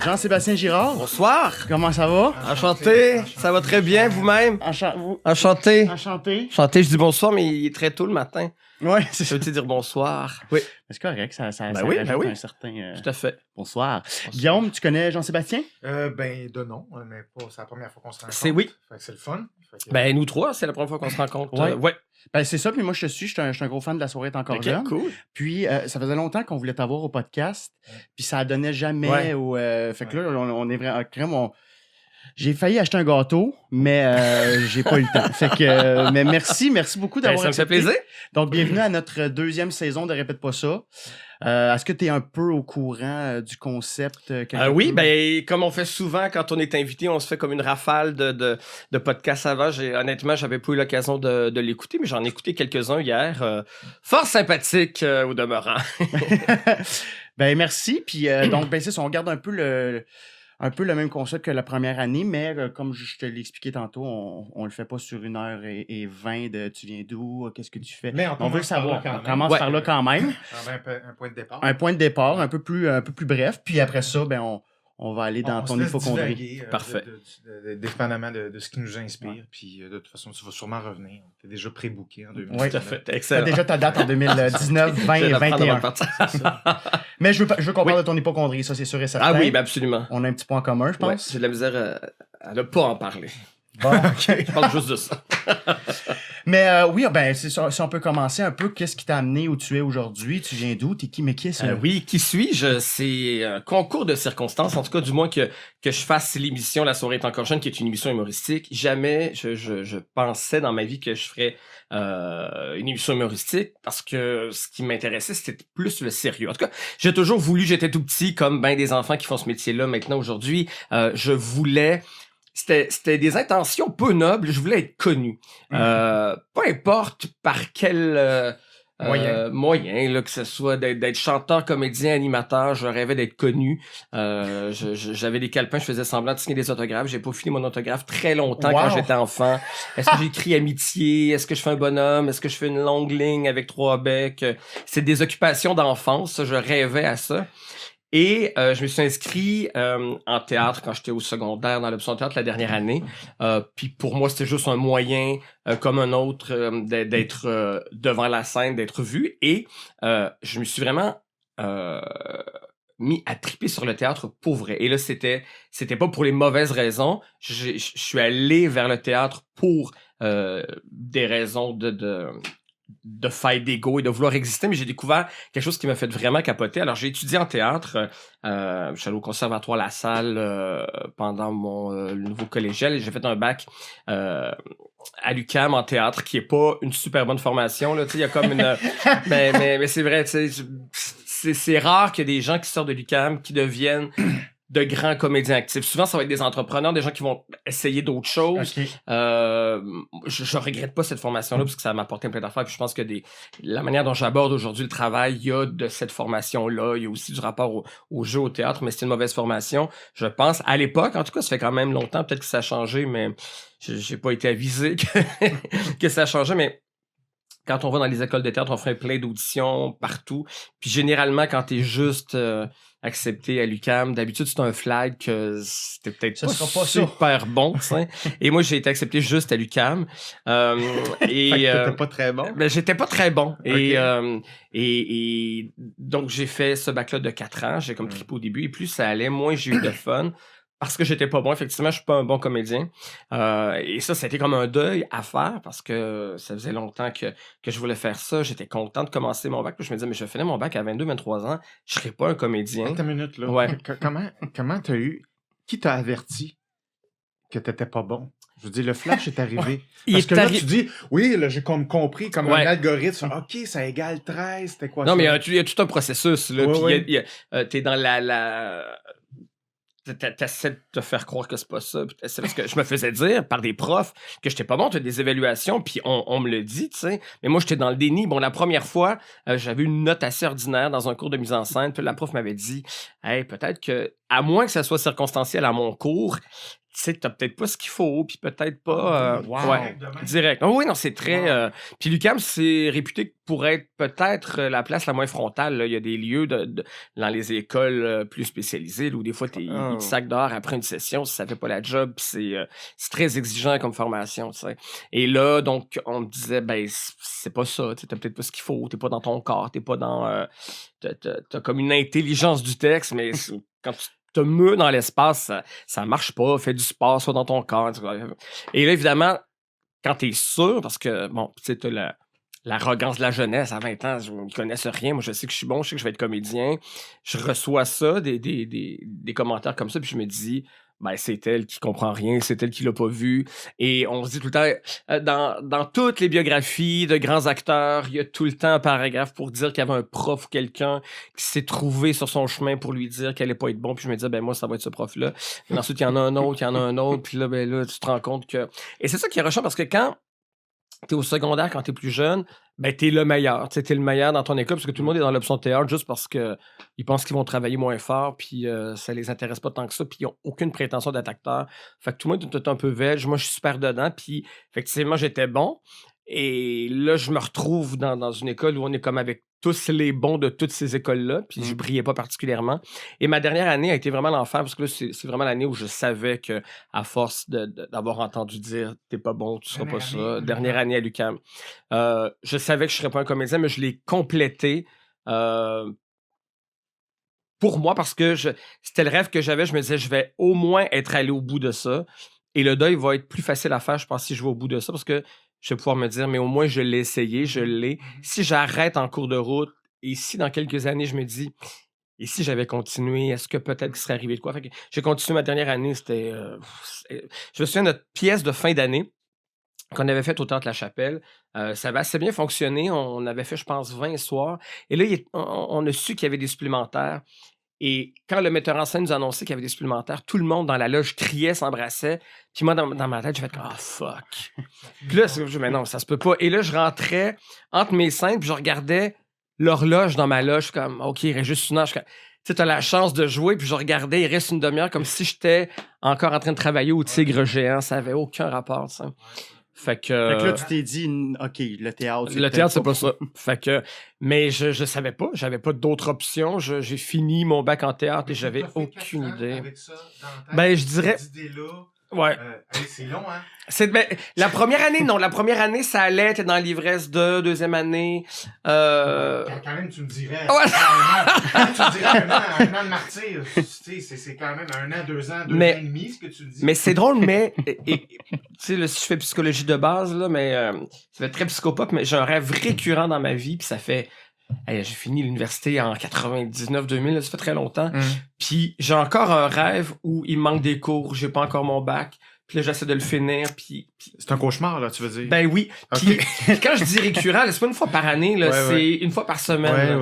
Jean-Sébastien Girard. Bonsoir. Comment ça va? Enchanté. Ça va très bien, vous-même? Enchanté. Enchanté. Enchanté, je dis bonsoir, mais il est très tôt le matin. Oui, c'est Je ça. veux dire bonsoir. Oui, C'est correct, ça oui, rajoute oui. un certain tout à fait. bonsoir. Guillaume, tu connais Jean-Sébastien? De nom, mais pas, c'est la première fois qu'on se rencontre. C'est oui. Fait que c'est le fun. Fait que, Ben, nous trois, c'est la première fois qu'on se rencontre. Ouais. Ouais. Ben, c'est ça, puis moi, je suis un gros fan de La soirée est encore Ok, jeune. cool. Puis, ça faisait longtemps qu'on voulait t'avoir au podcast, puis ça donnait jamais. Ouais. Fait que là, on est vraiment... J'ai failli acheter un gâteau, mais j'ai pas eu le temps. Fait que, mais merci beaucoup Ben, d'avoir ça me fait accepté. plaisir. Donc, bienvenue à notre deuxième saison de Répète pas ça. Est-ce que tu es un peu au courant du concept? Oui, peu? ben, comme on fait souvent quand on est invité, on se fait comme une rafale de podcasts avant. Honnêtement, j'avais pas eu l'occasion de l'écouter, mais j'en ai écouté quelques-uns hier. Fort sympathique au demeurant. Ben, merci. Puis, donc, ben, c'est ça, on garde un peu le même concept que la première année, mais comme je te l'ai expliqué tantôt, on le fait pas sur 1h20 de tu viens d'où, qu'est-ce que tu fais. Mais On veut savoir. On commence Ouais. par là quand même. un point de départ. Un point de départ un peu plus bref. Puis après ça, ben, on va aller dans ton hypocondrie. Parfait. Dépendamment de ce qui nous inspire. Puis de toute façon, tu vas sûrement revenir. Tu es déjà pré-booké en 2019. Ouais. Tout à fait. T'as Excellent. déjà ta date en 2019, 20 et 21. C'est ça. Mais je veux qu'on parle de ton hypocondrie, ça c'est sûr et certain. Ah oui, ben absolument. On a un petit point commun, je Ouais, pense. j'ai de la misère à ne pas en parler. Bon, OK. Je parle juste de ça. Mais oui, ben, c'est ça, si on peut commencer un peu, qu'est-ce qui t'a amené où tu es aujourd'hui? Tu viens d'où? T'es qui? Mais qui est ça? Oui, qui suis-je? C'est un concours de circonstances, en tout cas, du moins que je fasse l'émission La soirée est encore jeune, qui est une émission humoristique. Jamais je pensais dans ma vie que je ferais une émission humoristique, parce que ce qui m'intéressait, c'était plus le sérieux. En tout cas, j'ai toujours voulu, j'étais tout petit, comme ben des enfants qui font ce métier-là maintenant, aujourd'hui, je voulais... C'était des intentions peu nobles. Je voulais être connu. Peu importe par quel moyen là, que ce soit d'être chanteur, comédien, animateur, je rêvais d'être connu. J'avais des calepins, je faisais semblant de signer des autographes. J'ai pas fini mon autographe très longtemps quand j'étais enfant. Est-ce que j'écris amitié? Est-ce que je fais un bonhomme? Est-ce que je fais une longue ligne avec 3 becs? C'est des occupations d'enfance. Je rêvais à ça. Et je me suis inscrit en théâtre quand j'étais au secondaire, dans l'option théâtre la dernière année. Puis pour moi, c'était juste un moyen comme un autre d'être devant la scène, d'être vu. Et je me suis vraiment mis à triper sur le théâtre pour vrai. Et là, c'était pas pour les mauvaises raisons. Je suis allé vers le théâtre pour des raisons de faille d'ego et de vouloir exister, mais j'ai découvert quelque chose qui m'a fait vraiment capoter. Alors, j'ai étudié en théâtre. Je suis allé au Conservatoire La Salle pendant mon nouveau collégial et j'ai fait un bac à l'UQAM en théâtre, qui est pas une super bonne formation. Là. Tu sais, il y a comme une... mais c'est vrai, tu sais, c'est rare qu'il y ait des gens qui sortent de l'UQAM qui deviennent de grands comédiens actifs. Souvent, ça va être des entrepreneurs, des gens qui vont essayer d'autres choses. OK. Je regrette pas cette formation-là parce que ça m'a apporté plein d'affaires. Puis je pense que la manière dont j'aborde aujourd'hui le travail, il y a de cette formation-là. Il y a aussi du rapport au jeu, au théâtre, mais c'est une mauvaise formation. Je pense, à l'époque, en tout cas, ça fait quand même longtemps, peut-être que ça a changé, mais j'ai pas été avisé que ça a changé, mais quand on va dans les écoles de théâtre, on fait plein d'auditions partout. Puis généralement, quand t'es juste accepté à l'UQAM, d'habitude, c'est un flag que c'était peut-être Ça pas sera pas super bon. T'sais. Et moi, j'ai été accepté juste à l'UQAM. T'étais pas très bon. Ben, j'étais pas très bon. Okay. Et donc, j'ai fait ce bac-là de 4 ans. J'ai comme trippé au début. Et plus ça allait, moins j'ai eu de fun. Parce que j'étais pas bon, effectivement, je suis pas un bon comédien. Et ça a été comme un deuil à faire parce que ça faisait longtemps que je voulais faire ça. J'étais content de commencer mon bac. Puis je me disais, mais je finis mon bac à 22-23 ans, je serais pas un comédien. Attends une minute, là. Ouais. Comment t'as eu... Qui t'a averti que t'étais pas bon? Je veux dire, le flash est arrivé. Parce que là, tu dis, oui, là, j'ai comme compris, comme un algorithme. OK, ça égale 13, c'était quoi ça? Non, mais il y a tout un processus, là. Puis t'es dans t'essaies de te faire croire que c'est pas ça. C'est parce que je me faisais dire par des profs que j'étais pas bon, t'as des évaluations, puis on me le dit, tu sais. Mais moi, j'étais dans le déni. Bon, la première fois, j'avais une note assez ordinaire dans un cours de mise en scène, puis la prof m'avait dit, hey, peut-être que, à moins que ça soit circonstanciel à mon cours, sais, t'as peut-être pas ce qu'il faut, puis peut-être pas... Wow. Ouais, direct. Oh, oui, non, c'est très... Puis l'UQAM, c'est réputé pour être peut-être la place la moins frontale. Là. Il y a des lieux dans les écoles plus spécialisées là, où des fois, ils te sacent dehors après une session si ça fait pas la job. C'est très exigeant comme formation, tu sais. Et là, donc, on me disait, ben, c'est pas ça. T'as peut-être pas ce qu'il faut. T'es pas dans ton corps. T'es pas dans... t'as comme une intelligence du texte, mais quand tu te mets dans l'espace, ça marche pas. Fais du sport, soit dans ton corps. Et là, évidemment, quand t'es sûr, parce que, bon, tu sais, t'as l'arrogance de la jeunesse à 20 ans, je ne connaissais rien. Moi, je sais que je suis bon, je sais que je vais être comédien. Je reçois ça, des commentaires comme ça, puis je me dis, ben, c'est elle qui comprend rien, c'est elle qui l'a pas vu. Et on se dit tout le temps, dans toutes les biographies de grands acteurs, il y a tout le temps un paragraphe pour dire qu'il y avait un prof ou quelqu'un qui s'est trouvé sur son chemin pour lui dire qu'elle allait pas être bon. Puis je me disais, ben, moi, ça va être ce prof-là. Mais ensuite, il y en a un autre, puis là, ben, là, tu te rends compte que... Et c'est ça qui est rushant, parce que quand t'es au secondaire, quand t'es plus jeune, ben t'es le meilleur. T'es le meilleur dans ton école parce que tout le monde est dans l'option théâtre juste parce que ils pensent qu'ils vont travailler moins fort puis ça les intéresse pas tant que ça puis ils ont aucune prétention d'être acteur. Fait que tout le monde est un peu veg. Moi, je suis super dedans puis effectivement, j'étais bon. Et là, je me retrouve dans une école où on est comme avec tous les bons de toutes ces écoles-là, puis je brillais pas particulièrement. Et ma dernière année a été vraiment l'enfer, parce que là, c'est vraiment l'année où je savais que, à force d'avoir entendu dire « t'es pas bon, tu seras pas ça », dernière année à l'UQAM, je savais que je serais pas un comédien, mais je l'ai complété pour moi, parce que c'était le rêve que j'avais. Je me disais, je vais au moins être allé au bout de ça. Et le deuil va être plus facile à faire, je pense, si je vais au bout de ça, parce que je vais pouvoir me dire, mais au moins, je l'ai essayé, je l'ai. Si j'arrête en cours de route, et si dans quelques années, je me dis, et si j'avais continué, est-ce que peut-être qu'il serait arrivé de quoi? Fait que j'ai continué ma dernière année, c'était... je me souviens de notre pièce de fin d'année qu'on avait faite au Théâtre La Chapelle. Ça avait assez bien fonctionné. On avait fait, je pense, 20 soirs. Et là, on a su qu'il y avait des supplémentaires. Et quand le metteur en scène nous a annoncé qu'il y avait des supplémentaires, tout le monde dans la loge criait, s'embrassait. Puis moi, dans ma tête, j'ai fait « Ah, fuck! » Puis là, je me dis « Mais non, ça se peut pas. » Et là, je rentrais entre mes scènes, puis je regardais l'horloge dans ma loge, comme « OK, il reste juste une heure. » Tu sais, t'as la chance de jouer, puis je regardais, il reste une demi-heure, comme si j'étais encore en train de travailler au Tigre Géant. Ça avait aucun rapport, ça. Fait que là, tu t'es dit, OK, le théâtre, c'est pas ça. Fait que, mais je savais pas, j'avais pas d'autres options. J'ai fini mon bac en théâtre et j'avais aucune idée. Avec ça dans la tête, ben, je dirais. Ouais. C'est long, hein? La première année, non. La première année, ça allait. T'es dans l'ivresse de deuxième année. Quand même, tu me dirais. Ouais. Tu me dirais un an de martyr. C'est quand même 1 an, 2 ans, 2 ans et demi, ce que tu dis. Mais c'est drôle, mais. Tu sais, si je fais psychologie de base, là, mais. Ça fait très psychopop, mais j'ai un rêve récurrent dans ma vie, puis ça fait. Hey, j'ai fini l'université en 99-2000, ça fait très longtemps. Puis j'ai encore un rêve où il me manque des cours, j'ai pas encore mon bac. Puis là, j'essaie de le finir. Puis... C'est un cauchemar, là, tu veux dire? Ben oui. Puis quand je dis récurrent, c'est pas une fois par année, là, c'est une fois par semaine.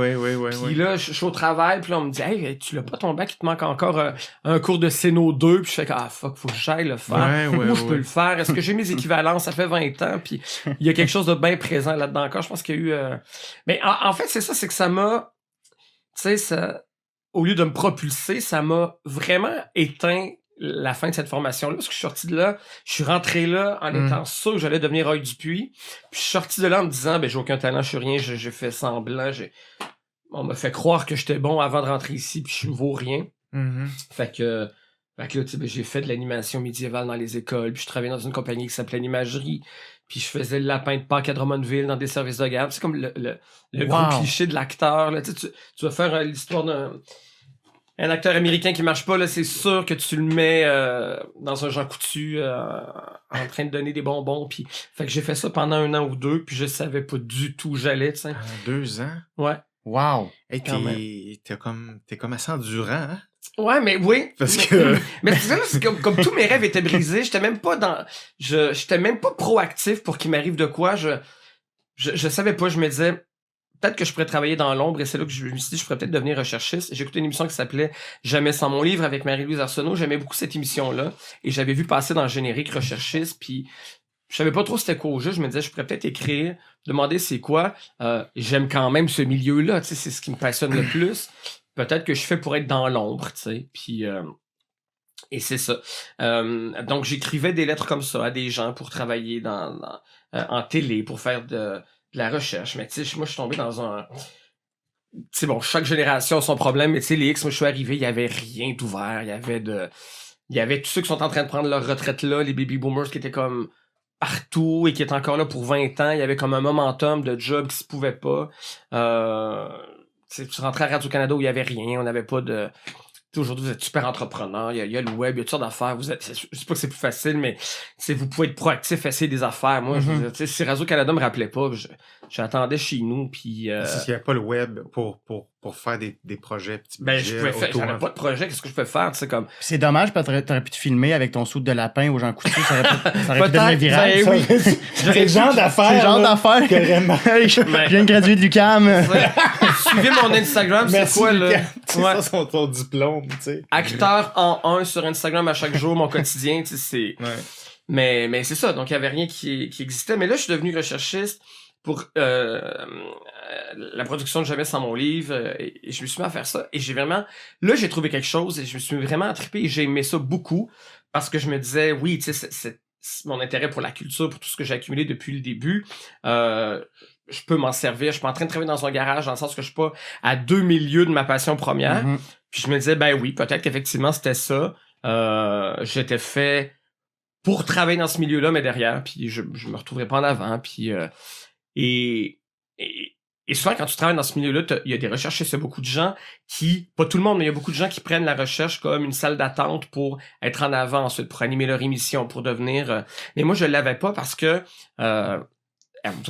Puis là, je suis au travail, puis là, on me dit « Hey, tu l'as pas ton bac, il te manque encore un cours de Céno 2. » Puis je fais « Ah, fuck, faut que j'aille le faire. Où je peux le faire? Est-ce que j'ai mes équivalences? Ça fait 20 ans. » Puis il y a quelque chose de bien présent là-dedans encore. Je pense qu'il y a eu... Mais en fait, c'est ça, c'est que ça m'a... Tu sais, ça... Au lieu de me propulser, ça m'a vraiment éteint la fin de cette formation-là, parce que je suis sorti de là, je suis rentré là en étant sûr que j'allais devenir Roy Dupuis, puis je suis sorti de là en me disant, ben j'ai aucun talent, je suis rien, j'ai fait semblant, on m'a fait croire que j'étais bon avant de rentrer ici, puis je ne vaux rien. Fait que là, tu sais, ben, j'ai fait de l'animation médiévale dans les écoles, puis je travaillais dans une compagnie qui s'appelait l'Imagerie, puis je faisais le lapin de Pâques à Drummondville dans des services de garde. C'est comme le gros cliché de l'acteur, là. Tu vas faire l'histoire d'un acteur américain qui marche pas, là, c'est sûr que tu le mets dans un Jean Coutu en train de donner des bonbons. Puis, fait que j'ai fait ça pendant 1 an ou 2, puis je savais pas du tout où j'allais, tu sais. 2 ans? Ouais. Wow! Hey, t'es comme assez endurant, hein? Ouais, mais oui. Parce que... mais c'est ça, c'est comme tous mes rêves étaient brisés, j'étais même pas j'étais même pas proactif pour qu'il m'arrive de quoi. Je savais pas, je me disais... Peut-être que je pourrais travailler dans l'ombre, et c'est là que je me suis dit je pourrais peut-être devenir recherchiste. J'ai écouté une émission qui s'appelait Jamais sans mon livre avec Marie-Louise Arsenault. J'aimais beaucoup cette émission-là. Et j'avais vu passer dans le générique recherchiste, puis je savais pas trop c'était quoi au jeu. Je me disais je pourrais peut-être écrire, demander c'est quoi. J'aime quand même ce milieu-là, tu sais, c'est ce qui me passionne le plus. Peut-être que je fais pour être dans l'ombre, tu sais. Puis Et c'est ça. Donc, j'écrivais des lettres comme ça à des gens pour travailler en télé, pour faire de la recherche. Mais tu sais, moi, je suis tombé dans un... Tu sais, bon, chaque génération a son problème, mais tu sais, les X, moi, je suis arrivé, il y avait rien d'ouvert. Il y avait tous ceux qui sont en train de prendre leur retraite là, les baby boomers qui étaient comme partout et qui étaient encore là pour 20 ans. Il y avait comme un momentum de job qui se pouvait pas. Tu rentrais à Radio-Canada où il y avait rien, on n'avait pas de... Aujourd'hui, vous êtes super entrepreneur, il y a le web, il y a toutes sortes d'affaires. Je sais pas que c'est plus facile, mais vous pouvez être proactif, essayer des affaires. Moi, si Radio-Canada me rappelait pas, j'attendais chez nous. Puis, s'il n'y avait pas le web pour faire des projets petits ben, je pouvais faire. J'avais pas de projet, qu'est-ce que je peux faire? Comme... C'est dommage parce que t'aurais pu te filmer avec ton soude de lapin aux Jean Coutu, ça aurait pu devenir viral. Ben, oui. C'est le genre d'affaires. C'est le genre d'affaires. Je viens de graduer de l'UQAM. Suivez mon Instagram, c'est quoi là? C'est ça ton diplôme, tu sais. Acteur en 1 sur Instagram à chaque jour, mon quotidien, tu sais, c'est... Ouais. Mais c'est ça, donc il y avait rien qui existait. Mais là, je suis devenu recherchiste pour la production de Jamais sans mon livre, et je me suis mis à faire ça. Et j'ai trouvé quelque chose, et je me suis vraiment attrapé, et j'ai aimé ça beaucoup, parce que je me disais, oui, tu sais, c'est mon intérêt pour la culture, pour tout ce que j'ai accumulé depuis le début. Je peux m'en servir. Je suis pas en train de travailler dans un garage, dans le sens que je suis pas à 2000 lieues de ma passion première. Puis je me disais, ben oui, peut-être qu'effectivement c'était ça. J'étais fait pour travailler dans ce milieu-là, mais derrière, puis je me retrouverais pas en avant. Puis et souvent, quand tu travailles dans ce milieu-là, il y a des recherchistes, il y a beaucoup de gens pas tout le monde, mais il y a beaucoup de gens qui prennent la recherche comme une salle d'attente pour être en avant ensuite, pour animer leur émission, pour devenir... Mais moi, je l'avais pas parce que...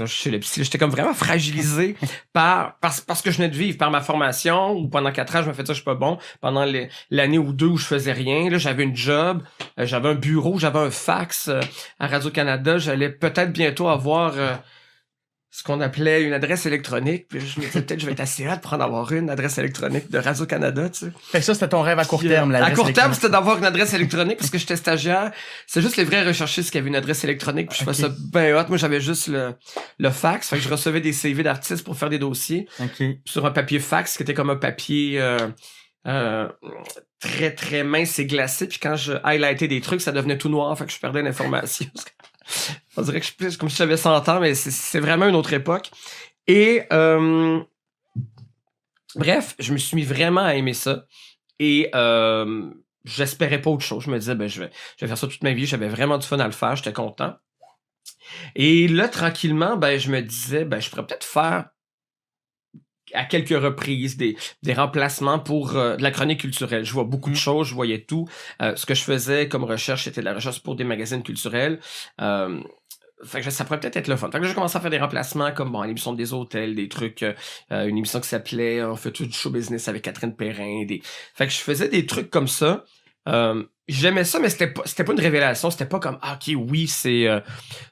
j'étais comme vraiment fragilisé parce que je venais de vivre par ma formation, où pendant 4 ans je me faisais ça, je suis pas bon, pendant l'année ou 2 où je faisais rien, là j'avais une job, j'avais un bureau, j'avais un fax à Radio-Canada, j'allais peut-être bientôt avoir ce qu'on appelait une adresse électronique, puis je me disais peut-être je vais être assez hâte pour en avoir une adresse électronique de Radio-Canada, tu sais. Fait que ça, c'était ton rêve à court terme, l'adresse à court terme, c'était d'avoir une adresse électronique, parce que j'étais stagiaire. C'est juste les vrais recherchistes qui avaient une adresse électronique, puis je faisais ça ben hot. Moi, j'avais juste le fax, fait que je recevais des CV d'artistes pour faire des dossiers. Sur un papier fax, qui était comme un papier très, très mince et glacé, puis quand je highlightais des trucs, ça devenait tout noir, fait que je perdais l'information. On dirait que je suis comme si j'avais 100 ans, mais c'est vraiment une autre époque. Et bref, je me suis mis vraiment à aimer ça. Et j'espérais pas autre chose. Je me disais, ben je vais faire ça toute ma vie. J'avais vraiment du fun à le faire. J'étais content. Et là, tranquillement, ben je me disais, ben je pourrais peut-être faire à quelques reprises des remplacements pour de la chronique culturelle. Je vois beaucoup de choses, je voyais tout. Ce que je faisais comme recherche, c'était de la recherche pour des magazines culturels. Fait que ça pourrait peut-être être le fun. Fait que j'ai commencé à faire des remplacements comme bon, l'émission des hôtels, des trucs, une émission qui s'appelait On fait tout du show business avec Catherine Perrin. Fait que je faisais des trucs comme ça. J'aimais ça, mais c'était pas une révélation. C'était pas comme ok, oui, c'est.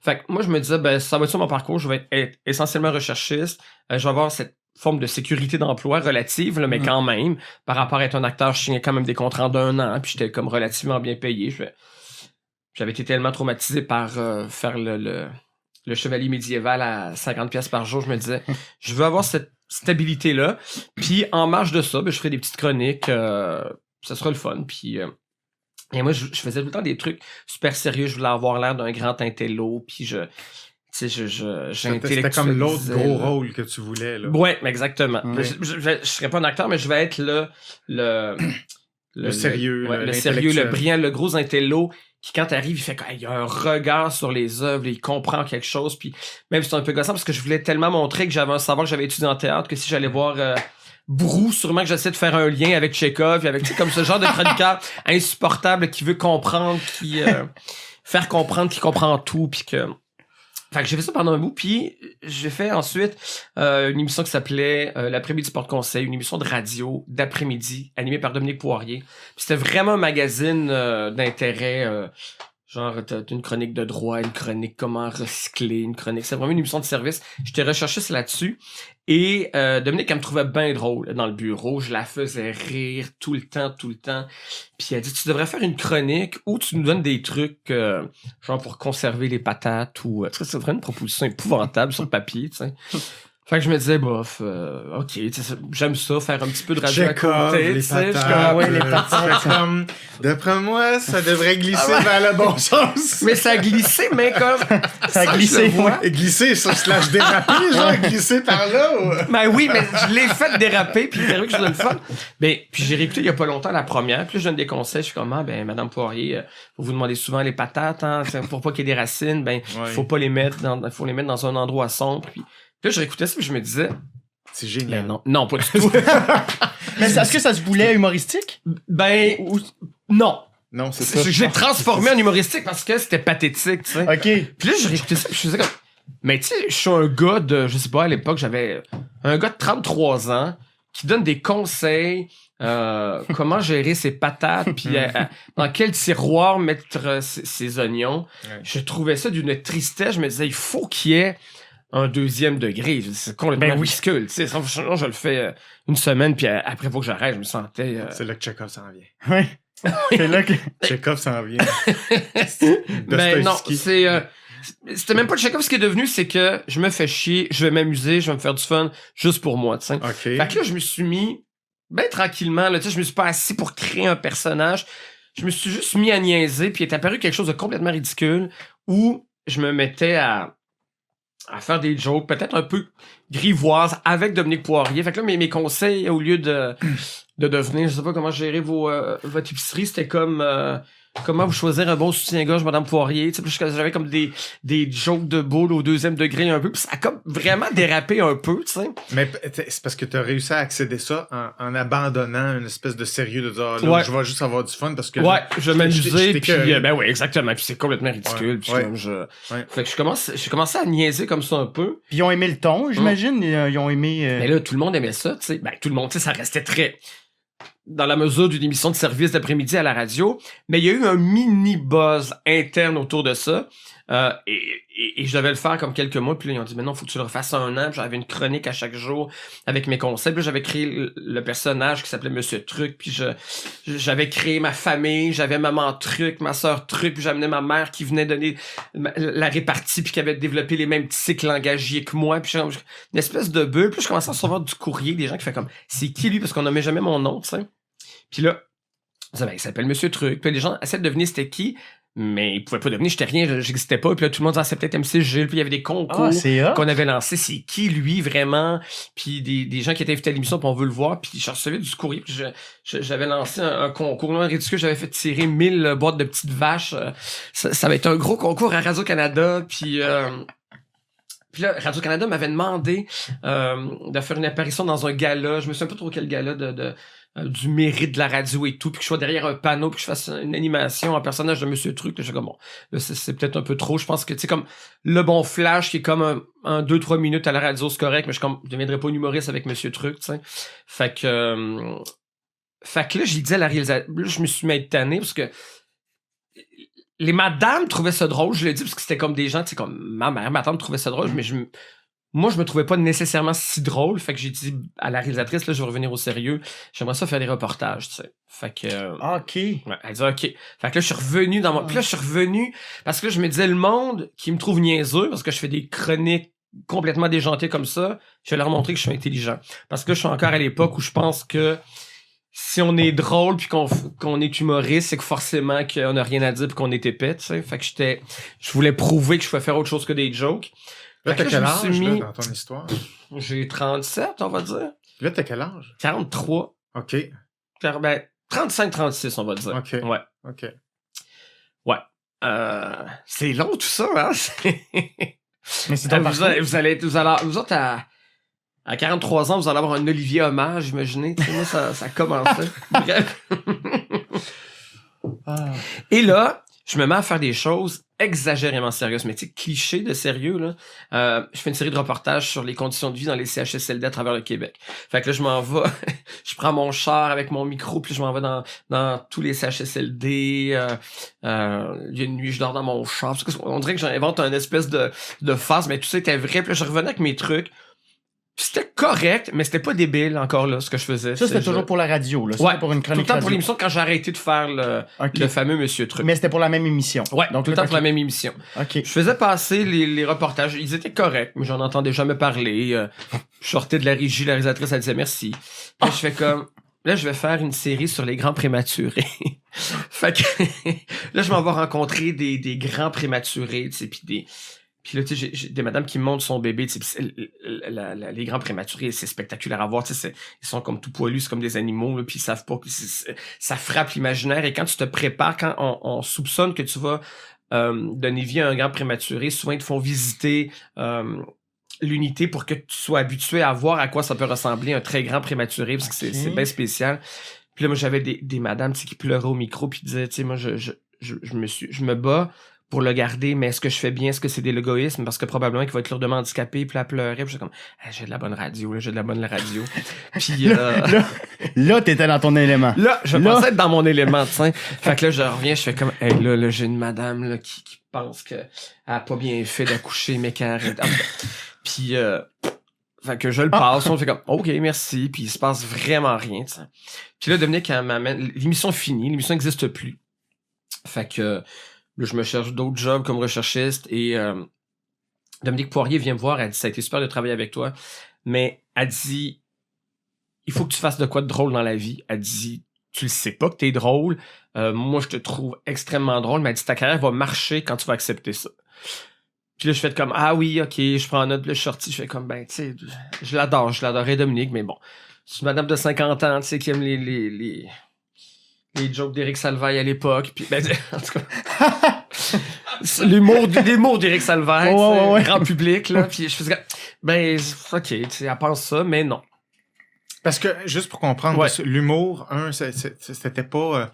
Fait que moi je me disais, ben ça va être ça mon parcours. Je vais être essentiellement recherchiste. Je vais avoir cette forme de sécurité d'emploi relative, là, mais quand même, par rapport à être un acteur, je signais quand même des contrats d'1 an, puis j'étais comme relativement bien payé. J'avais été tellement traumatisé par faire le chevalier médiéval à 50$ par jour, je me disais, je veux avoir cette stabilité-là, puis en marge de ça, ben, je ferai des petites chroniques, ça sera le fun, puis... et moi, je faisais tout le temps des trucs super sérieux, je voulais avoir l'air d'un grand intello, puis c'était comme l'autre gros rôle que tu voulais, là. Ouais, exactement. Je serais pas un acteur, mais je vais être le sérieux, le sérieux, le brillant, le gros intello qui, quand t'arrives, il fait qu'il y a un regard sur les œuvres, il comprend quelque chose, puis même si c'est un peu gossant, parce que je voulais tellement montrer que j'avais un savoir, que j'avais étudié en théâtre, que si j'allais voir Brou, sûrement que j'essaie de faire un lien avec Tchekhov, avec comme ce genre de chroniqueur insupportable qui veut comprendre, faire comprendre qu'il comprend tout, puis que... Fait que j'ai fait ça pendant un bout, puis j'ai fait ensuite une émission qui s'appelait L'après-midi porte-conseil, une émission de radio d'après-midi animée par Dominique Poirier. Puis c'était vraiment un magazine d'intérêt, genre t'as une chronique de droit, une chronique comment recycler, une chronique... C'est vraiment une émission de service. J'étais recherchiste là-dessus. Et Dominique, elle me trouvait bien drôle dans le bureau. Je la faisais rire tout le temps. Puis elle dit, tu devrais faire une chronique où tu nous donnes des trucs genre pour conserver les patates ou... C'est vraiment une proposition épouvantable sur le papier, tu sais. Fait que je me disais, bof, ok, j'aime ça, faire un petit peu de radio à côté, les tu sais. patates, ouais, les patates. comme, d'après moi, ça devrait glisser vers le bon sens. Mais ça a glissé, mais comme... Ça a je glissé, le vois. Et glisser, ça slash déraper, genre glisser par là. Ou... Ben oui, mais je l'ai fait déraper, puis il arrivé que je donne le fun. Ben, puis j'ai réécouté il y a pas longtemps la première, puis là, je donne des conseils, je suis comme, Madame Poirier, faut vous demander souvent les patates, hein, pour pas qu'il y ait des racines, faut pas les mettre faut les mettre dans un endroit sombre, puis là, je réécoutais ça, puis je me disais, c'est génial. non, pas du tout. Mais est-ce que ça se voulait humoristique? Non. Non, c'est ça. Je l'ai transformé en humoristique parce que c'était pathétique, tu sais. OK. Puis là, je réécoutais ça, puis je faisais comme... Mais tu sais, je suis un gars de... Je sais pas, à l'époque, j'avais un gars de 33 ans qui donne des conseils, comment gérer ses patates, puis dans quel tiroir mettre ses oignons. Ouais. Je trouvais ça d'une tristesse. Je me disais, il faut qu'il y ait un deuxième degré. C'est complètement ridicule. Tu sais, sinon, je le fais une semaine, puis après, il faut que j'arrête. Je me sentais... C'est là que Chekhov s'en vient. Oui. C'est là que... Chekhov s'en vient. Ben non, c'était même pas le Chekhov. Ce qui est devenu, c'est que je me fais chier, je vais m'amuser, je vais me faire du fun juste pour moi, tu sais. OK. Fait que là, je me suis mis, tranquillement, là, tu sais, je me suis pas assis pour créer un personnage. Je me suis juste mis à niaiser, puis il est apparu quelque chose de complètement ridicule où je me mettais à faire des jokes, peut-être un peu grivoises avec Dominique Poirier. Fait que là, mes conseils, au lieu de devenir, je sais pas comment gérer votre épicerie, c'était comme comment vous choisir un bon soutien-gorge, Madame Poirier. Tu sais, j'avais comme des jokes de boule au deuxième degré un peu. Puis ça a comme vraiment dérapé un peu, tu sais. Mais c'est parce que tu as réussi à accéder ça en abandonnant une espèce de sérieux de dire là, je vais juste avoir du fun parce que je vais m'amuser, puis ben oui, exactement. Puis c'est complètement ridicule. Puis comme fait que je commençais à niaiser comme ça un peu. Puis ils ont aimé le ton, j'imagine. Ils ont aimé... Mais là, tout le monde aimait ça, tu sais. Ben, tout le monde, tu sais, ça restait très... dans la mesure d'une émission de service d'après-midi à la radio, mais il y a eu un mini buzz interne autour de ça, et je devais le faire comme quelques mois, puis là, ils ont dit, mais non, faut que tu le refasses un an, puis j'avais une chronique à chaque jour avec mes concepts, puis là, j'avais créé le personnage qui s'appelait Monsieur Truc, puis j'avais créé ma famille, j'avais maman Truc, ma sœur Truc, puis j'amenais ma mère qui venait donner la répartie, puis qui avait développé les mêmes cycles langagiers que moi, puis une espèce de bulle, puis je commençais à recevoir du courrier, des gens qui font comme, c'est qui lui, parce qu'on nommait jamais mon nom, tu sais. Puis là, il s'appelle Monsieur Truc. Puis les gens essaient de deviner c'était qui, mais ils pouvaient pas deviner, j'étais rien, j'existais pas. Puis là, tout le monde disait, c'est peut-être MC Gilles. Puis il y avait des concours qu'on avait lancés. C'est qui, lui, vraiment? Puis des gens qui étaient invités à l'émission, puis on veut le voir. Puis je recevais du courrier. Puis j'avais lancé un concours ridicule. J'avais fait tirer 1000 boîtes de petites vaches. Ça avait été un gros concours à Radio-Canada. Puis là, Radio-Canada m'avait demandé de faire une apparition dans un gala. Je me souviens pas trop quel gala du mérite de la radio et tout, puis que je sois derrière un panneau, puis que je fasse une animation en personnage de Monsieur Truc. Là, je suis comme, bon, là, c'est peut-être un peu trop. Je pense que, tu sais, comme le bon flash qui est comme un 2-3 minutes à la radio, c'est correct, mais je deviendrais pas un humoriste avec Monsieur Truc, tu sais. Fait que là, j'ai dit à la réalisatrice, là, je me suis mis tanné parce que les madames trouvaient ça drôle, je l'ai dit, parce que c'était comme des gens, tu sais, comme ma mère, ma tante trouvait ça drôle, mais moi, je me trouvais pas nécessairement si drôle. Fait que j'ai dit à la réalisatrice, là, je vais revenir au sérieux. J'aimerais ça faire des reportages, tu sais. Fait que... OK. Ouais, elle dit OK. Fait que là, je suis revenu dans mon... Puis là, je suis revenu parce que là, je me disais, le monde qui me trouve niaiseux, parce que je fais des chroniques complètement déjantées comme ça, je vais leur montrer que je suis intelligent. Parce que là, je suis encore à l'époque où je pense que si on est drôle puis qu'on est humoriste, c'est que forcément qu'on a rien à dire puis qu'on est épais, tu sais. Fait que je voulais prouver que je pouvais faire autre chose que des jokes. Là, t'as quel âge, là, dans ton histoire? J'ai 37, on va dire. Là, t'as quel âge? 43. OK. 35-36, on va dire. OK. Ouais. OK. Ouais. C'est long, tout ça, hein? Mais c'est dans vous autres, à 43 ans, vous allez avoir un Olivier Hommage, imaginez. Moi, ça commençait. Bref. Et là, je me mets à faire des choses exagérément sérieuses, mais tu sais, cliché de sérieux, là. Je fais une série de reportages sur les conditions de vie dans les CHSLD à travers le Québec. Fait que là, je m'en vais, je prends mon char avec mon micro, puis je m'en vais dans tous les CHSLD. Il y a une nuit, je dors dans mon char. Parce qu'on dirait que j'invente une espèce de farce, mais tout ça était vrai. Puis là, je revenais avec mes trucs. C'était correct, mais c'était pas débile encore là, ce que je faisais. Ça, c'était toujours pour la radio, là. Ouais, pour une tout le chronique temps radio. pour l'émission quand j'ai arrêté de faire le fameux Monsieur Truc. Mais c'était pour la même émission. Ouais, donc tout le temps pour la même émission. OK. Je faisais passer les reportages. Ils étaient corrects, mais j'en entendais jamais parler. Je sortais de la régie, la réalisatrice, elle disait merci. Puis je fais comme... Là, je vais faire une série sur les grands prématurés. Fait que... là, je m'en vais rencontrer des grands prématurés, tu sais, Puis là, tu sais, j'ai des madames qui montent son bébé, tu sais, les grands prématurés, c'est spectaculaire à voir, tu sais, ils sont comme tout poilus, c'est comme des animaux, là, puis ils savent pas que ça frappe l'imaginaire. Et quand tu te prépares, quand on soupçonne que tu vas donner vie à un grand prématuré, souvent ils te font visiter l'unité pour que tu sois habitué à voir à quoi ça peut ressembler un très grand prématuré, parce que c'est bien spécial. Puis là, moi, j'avais des madames, tu sais, qui pleuraient au micro, puis disaient, tu sais, moi, je me bats pour le garder, mais est-ce que je fais bien? Est-ce que c'est de l'égoïsme? Parce que probablement qu'il va être lourdement handicapé, puis là, pleurer. Puis j'étais comme, j'ai de la bonne radio, là, j'ai de la bonne radio. Puis là, t'étais dans ton élément. Là, je pensais être dans mon élément, tu sais. Fait que là, je reviens, je fais comme, hey, là, j'ai une madame, là, qui pense qu'elle a pas bien fait d'accoucher, mais qu'elle arrête. Puis, fait que je le passe, on fait comme, OK, merci, puis il se passe vraiment rien, tu sais. Puis là, Dominique, elle m'amène, l'émission finie, l'émission n'existe plus. Fait que, là, je me cherche d'autres jobs comme recherchiste et Dominique Poirier vient me voir, elle dit, ça a été super de travailler avec toi, mais elle dit, il faut que tu fasses de quoi de drôle dans la vie. Elle dit, tu le sais pas que t'es drôle, moi je te trouve extrêmement drôle, mais elle dit, ta carrière va marcher quand tu vas accepter ça. Puis là, je fais comme, ah oui, ok, je prends note, là, je suis sorti, je fais comme, ben, tu sais, je l'adorais Dominique, mais bon, c'est une madame de 50 ans, tu sais, qui aime les jokes d'Éric Salvaille à l'époque, puis ben, en tout cas, l'humour d'Éric Salvaille, grand public, là, puis je faisais, ben, ok, tu sais, elle pense ça, mais non. Parce que, juste pour comprendre, parce que l'humour, c'était pas,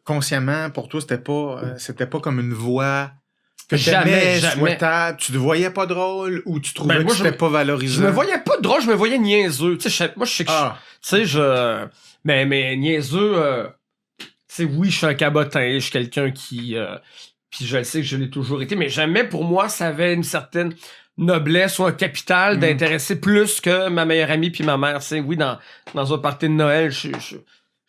consciemment, pour toi, c'était pas comme une voix que jamais souhaitable, tu te voyais pas drôle ou tu trouvais que c'était pas valorisé? Je me voyais pas drôle, je me voyais niaiseux, tu sais, moi, je sais que tu sais, mais niaiseux, tu sais, oui, je suis un cabotin, je suis quelqu'un qui... puis je le sais que je l'ai toujours été, mais jamais pour moi, ça avait une certaine noblesse ou un capital d'intéresser plus que ma meilleure amie puis ma mère. Tu sais, oui, dans un party de Noël, je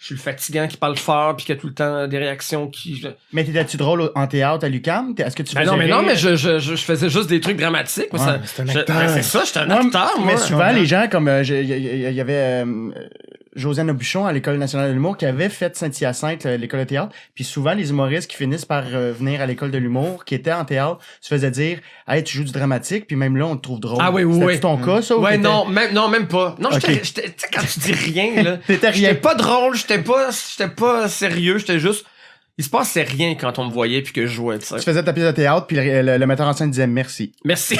suis le fatigant qui parle fort puis qui a tout le temps des réactions qui... Mais t'étais-tu drôle en théâtre à l'UQAM? Est-ce que tu faisais non, mais je faisais juste des trucs dramatiques. Moi, c'est un acteur. C'est ça, j'étais un acteur, moi. Mais souvent, les gens, comme il y avait Josiane Aubuchon à l'École nationale de l'humour qui avait fait Saint-Hyacinthe, l'école de théâtre, puis souvent, les humoristes qui finissent par venir à l'école de l'humour, qui étaient en théâtre, se faisaient dire « Hey, tu joues du dramatique, puis même là, on te trouve drôle. » Ah oui. C'était ton cas, ça? Ouais, non, même pas. Non, tu sais, quand tu dis rien, là, j'étais pas drôle, j'étais pas sérieux, j'étais juste... Il se passait rien quand on me voyait puis que je jouais, tu sais. Tu faisais ta pièce de théâtre, puis le metteur en scène disait « Merci. » Merci.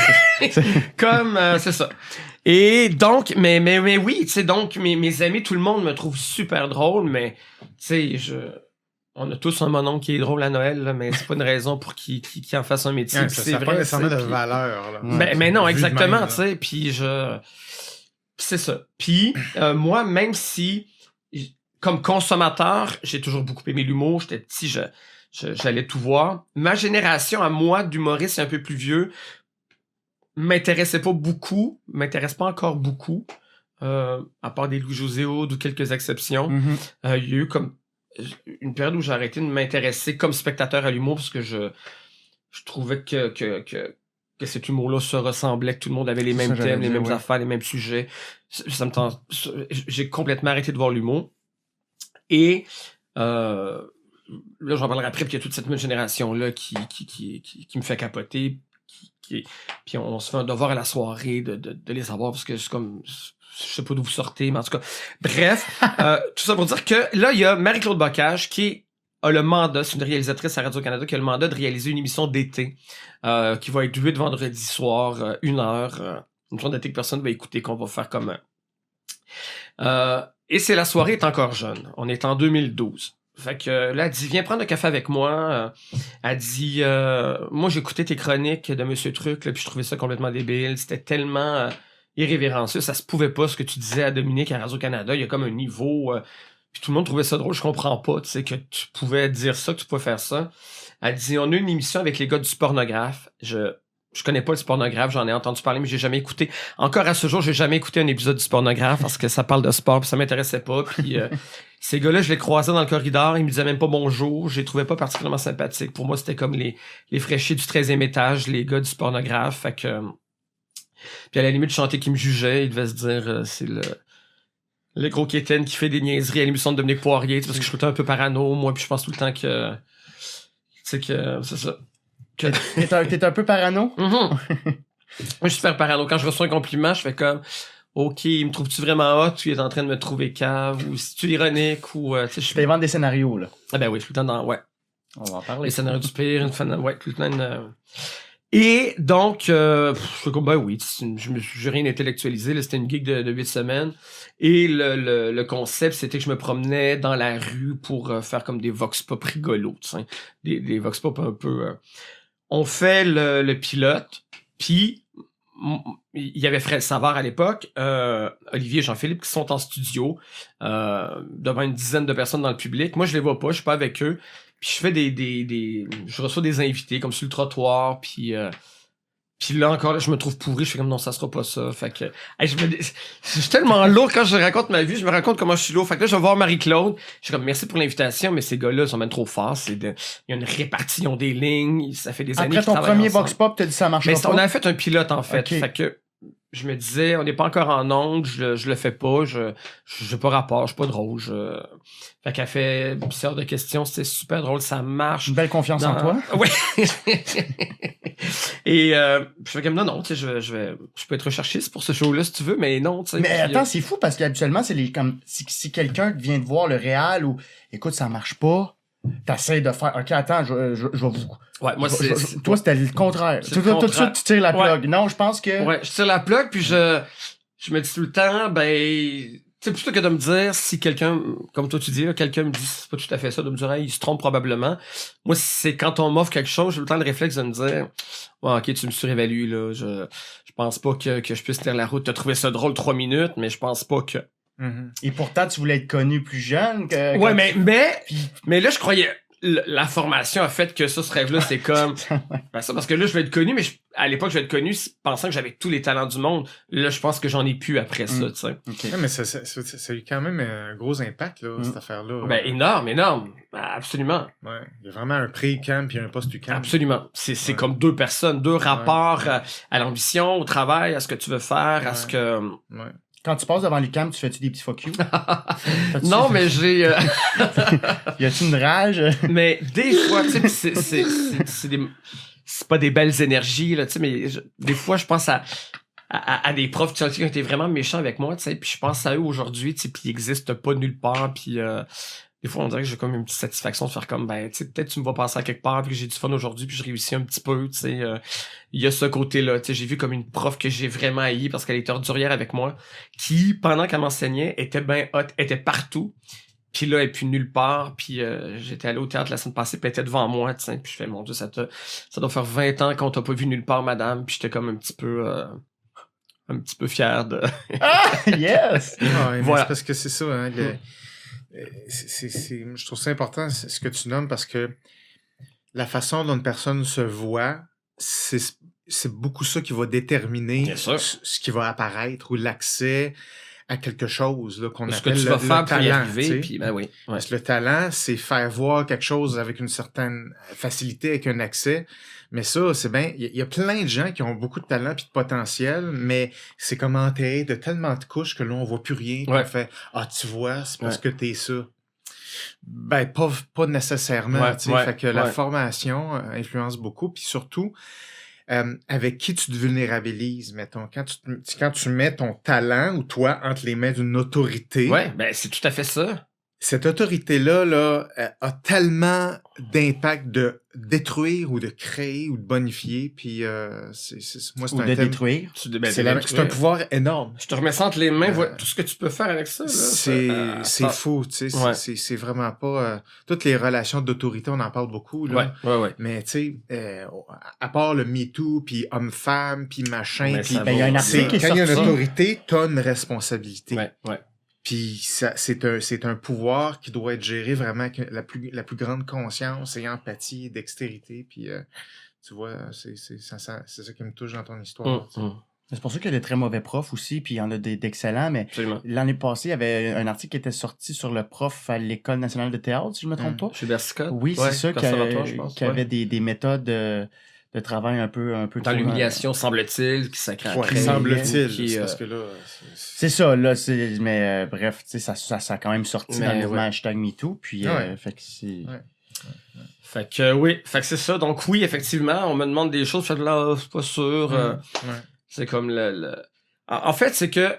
Comme, c'est ça. Et donc, mais oui, tu sais, donc, mes amis, tout le monde me trouve super drôle, mais, tu sais, on a tous un mononcle qui est drôle à Noël, là, mais c'est pas une raison pour qu'il en fasse un métier. C'est vrai. Pas nécessairement de valeur, là. Mais non, exactement, tu sais, puis c'est ça. Puis, moi, même si, comme consommateur, j'ai toujours beaucoup aimé l'humour, j'étais petit, j'allais tout voir. Ma génération, à moi, d'humoristes un peu plus vieux, m'intéresse pas encore beaucoup, à part des Louis-José Hood ou quelques exceptions. Il y a eu comme une période où j'ai arrêté de m'intéresser comme spectateur à l'humour parce que je trouvais que cet humour-là se ressemblait, que tout le monde avait les mêmes thèmes, les mêmes affaires, les mêmes sujets. J'ai complètement arrêté de voir l'humour. Et là, j'en parlerai après, puis il y a toute cette nouvelle génération-là qui me fait capoter. Puis on se fait un devoir à la soirée de les avoir parce que c'est comme... Je sais pas d'où vous sortez, mais en tout cas... Bref, tout ça pour dire que là, il y a Marie-Claude Bocage qui a le mandat, c'est une réalisatrice à Radio-Canada qui a le mandat de réaliser une émission d'été qui va être 8 vendredi soir, 1 heure. Une émission d'été que personne ne va écouter, qu'on va faire comme... et c'est La soirée est encore jeune. On est en 2012. Fait que là, elle dit, viens prendre un café avec moi. Elle dit, moi, j'écoutais tes chroniques de Monsieur Truc, là, puis je trouvais ça complètement débile. C'était tellement irrévérencieux. Ça se pouvait pas ce que tu disais à Dominique à Radio-Canada. Il y a comme un niveau... puis tout le monde trouvait ça drôle. Je comprends pas, tu sais, que tu pouvais dire ça, que tu pouvais faire ça. Elle dit, on a une émission avec les gars du pornographe. je connais pas le Spornographe, j'en ai entendu parler, mais j'ai jamais écouté. Encore à ce jour, j'ai jamais écouté un épisode du Spornographe parce que ça parle de sport, puis ça m'intéressait pas. Puis ces gars-là, je les croisais dans le corridor, ils me disaient même pas bonjour, je les trouvais pas particulièrement sympathiques. Pour moi, c'était comme les fraîchis du 13e étage, les gars du Spornographe. Fait que puis à la limite, je sentais qu'ils me jugeaient, ils devaient se dire c'est le gros quétaine qui fait des niaiseries à l'émission de Dominique Poirier, parce que je suis tout le temps un peu parano, moi, puis je pense tout le temps que c'est ça. T'es un peu parano? Moi, je suis super parano. Quand je reçois un compliment, je fais comme OK, me trouves-tu vraiment hot ou il est en train de me trouver cave ou si tu ironique ou je t'invente des scénarios là. Ah ben oui, je suis tout le temps ouais. On va en parler. Les scénarios du pire, tout le temps Et donc je fais comme ben oui, j'ai rien intellectualisé, là, c'était une gig de 8 semaines et le concept c'était que je me promenais dans la rue pour faire comme des vox pop rigolos, tu sais, des vox pop un peu on fait le pilote, puis il y avait Fred Savard à l'époque, Olivier et Jean-Philippe qui sont en studio, devant une dizaine de personnes dans le public. Moi, je les vois pas, je suis pas avec eux. Puis je fais je reçois des invités comme sur le trottoir, puis là encore, là, je me trouve pourri, je fais comme non, ça sera pas ça. Fait que je suis tellement lourd quand je raconte ma vie, je me rends compte comment je suis lourd. Fait que là, je vais voir Marie-Claude. Je suis comme merci pour l'invitation, mais ces gars-là sont même trop forts. Il y a une répartition des lignes, ça fait des années. Après ton premier Vox Pop, t'as dit ça marche pas. On avait fait un pilote en fait. Okay. Fait que je me disais, on n'est pas encore en onde, je le fais pas, je pas rapport, je suis pas drôle. Fait qu'elle fait une sorte de questions, c'était super drôle, ça marche. Une belle confiance en toi. Oui. Et je fais comme non, tu sais, je peux être recherchiste pour ce show-là si tu veux, mais non, tu sais. Mais attends, c'est fou parce qu'habituellement, c'est comme si quelqu'un vient de voir le réal ou écoute, ça marche pas. T'essayes de faire, OK, attends, je vais vous... Ouais, moi, toi, c'était le contraire. Tout de suite, tu tires la plug. Non, je pense que... Ouais, je tire la plug, puis je me dis tout le temps, ben... Tu sais, plutôt que de me dire, si quelqu'un, comme toi tu dis, là, quelqu'un me dit, c'est pas tout à fait ça, de me dire, hey, il se trompe probablement. Moi, c'est quand on m'offre quelque chose, j'ai le temps le réflexe de me dire, ouais, OK, tu me surévalues, là. Je pense pas que je puisse tenir la route. T'as trouvé ça drôle 3 minutes, mais je pense pas que... Et pourtant, tu voulais être connu plus jeune que... Ouais, mais là, je croyais... La formation a fait que ça, ce rêve-là, c'est comme... ben ça, parce que là, je vais être connu, mais à l'époque, je vais être connu pensant que j'avais tous les talents du monde. Là, je pense que j'en ai plus après ça, tu sais. Okay. Ouais, mais ça a eu quand même un gros impact, là, cette affaire-là. Ben, énorme. Absolument. Ouais. Il y a vraiment un pré-camp puis un post-camp. Absolument. C'est comme deux personnes, deux rapports à l'ambition, au travail, à ce que tu veux faire, à ce que... Ouais. Quand tu passes devant l'UQAM, tu fais-tu des petits fuck you? Non, mais j'ai... Y a-tu une rage? Mais des fois, tu sais, c'est pas des belles énergies, là, tu sais, mais des fois, je pense à des profs qui ont été vraiment méchants avec moi, tu sais, puis je pense à eux aujourd'hui, tu sais, puis ils existent pas nulle part, puis des fois, on dirait que j'ai comme une petite satisfaction de faire comme, ben, tu sais, peut-être tu me vas passer à quelque part, puis que j'ai du fun aujourd'hui, puis je réussis un petit peu, tu sais. Il y a ce côté-là, tu sais, j'ai vu comme une prof que j'ai vraiment haï parce qu'elle était ordurière avec moi, qui, pendant qu'elle m'enseignait, était bien hot, était partout, puis là, elle est plus nulle part, puis j'étais allé au théâtre la semaine passée, puis elle était devant moi, tu sais, puis je fais, mon Dieu, ça doit faire 20 ans qu'on t'a pas vu nulle part, madame, puis j'étais comme un petit peu fier de... Ah, yes! Ouais, voilà. C'est parce que c'est ça, hein, je trouve ça important ce que tu nommes parce que la façon dont une personne se voit, c'est beaucoup ça qui va déterminer ce qui va apparaître ou l'accès à quelque chose là, qu'on appelle ce que tu vas faire talent. Pour y arriver, puis, ben oui. Ouais. Parce que le talent, c'est faire voir quelque chose avec une certaine facilité, avec un accès. Mais ça, c'est bien. Il y a plein de gens qui ont beaucoup de talent puis de potentiel, mais c'est comme enterré de tellement de couches que là, on voit plus rien. On fait tu vois, c'est parce que t'es ça. Ben, pas nécessairement. Fait que la formation influence beaucoup. Puis surtout, avec qui tu te vulnérabilises, mettons. Quand tu mets ton talent ou toi entre les mains d'une autorité. Ouais, ben c'est tout à fait ça. Cette autorité-là a tellement d'impact de détruire ou de créer ou de bonifier. Puis moi, c'est ou un de thème... détruire. C'est un pouvoir énorme. Je te remets ça entre les mains, tout ce que tu peux faire avec ça. Là, c'est fou, tu sais. C'est vraiment pas... toutes les relations d'autorité, on en parle beaucoup. Là. Ouais. Mais tu sais, à part le MeToo, puis homme-femme, puis machin, puis il y a un article quand il y a une autorité, t'as une responsabilité. Ouais. Puis c'est un pouvoir qui doit être géré vraiment avec la plus grande conscience et empathie et dextérité. Puis Tu vois, c'est ça qui me touche dans ton histoire. C'est pour ça qu'il y a des très mauvais profs aussi, puis il y en a d'excellents, mais Absolument. l'année passée, il y avait un article qui était sorti sur le prof à l'École nationale de théâtre, si je ne me trompe pas. Chez Scott. Oui, c'est ça, qui avait des méthodes de travail un peu dans l'humiliation, semble-t-il, qui s'accrète. Semble-t-il, parce que là... C'est ça, là, mais bref, tu sais, ça a quand même sorti dans le mouvement hashtag MeToo, puis fait que c'est... Fait que c'est ça. Donc oui, effectivement, on me demande des choses, je fais là, c'est pas sûr. C'est comme En fait, c'est que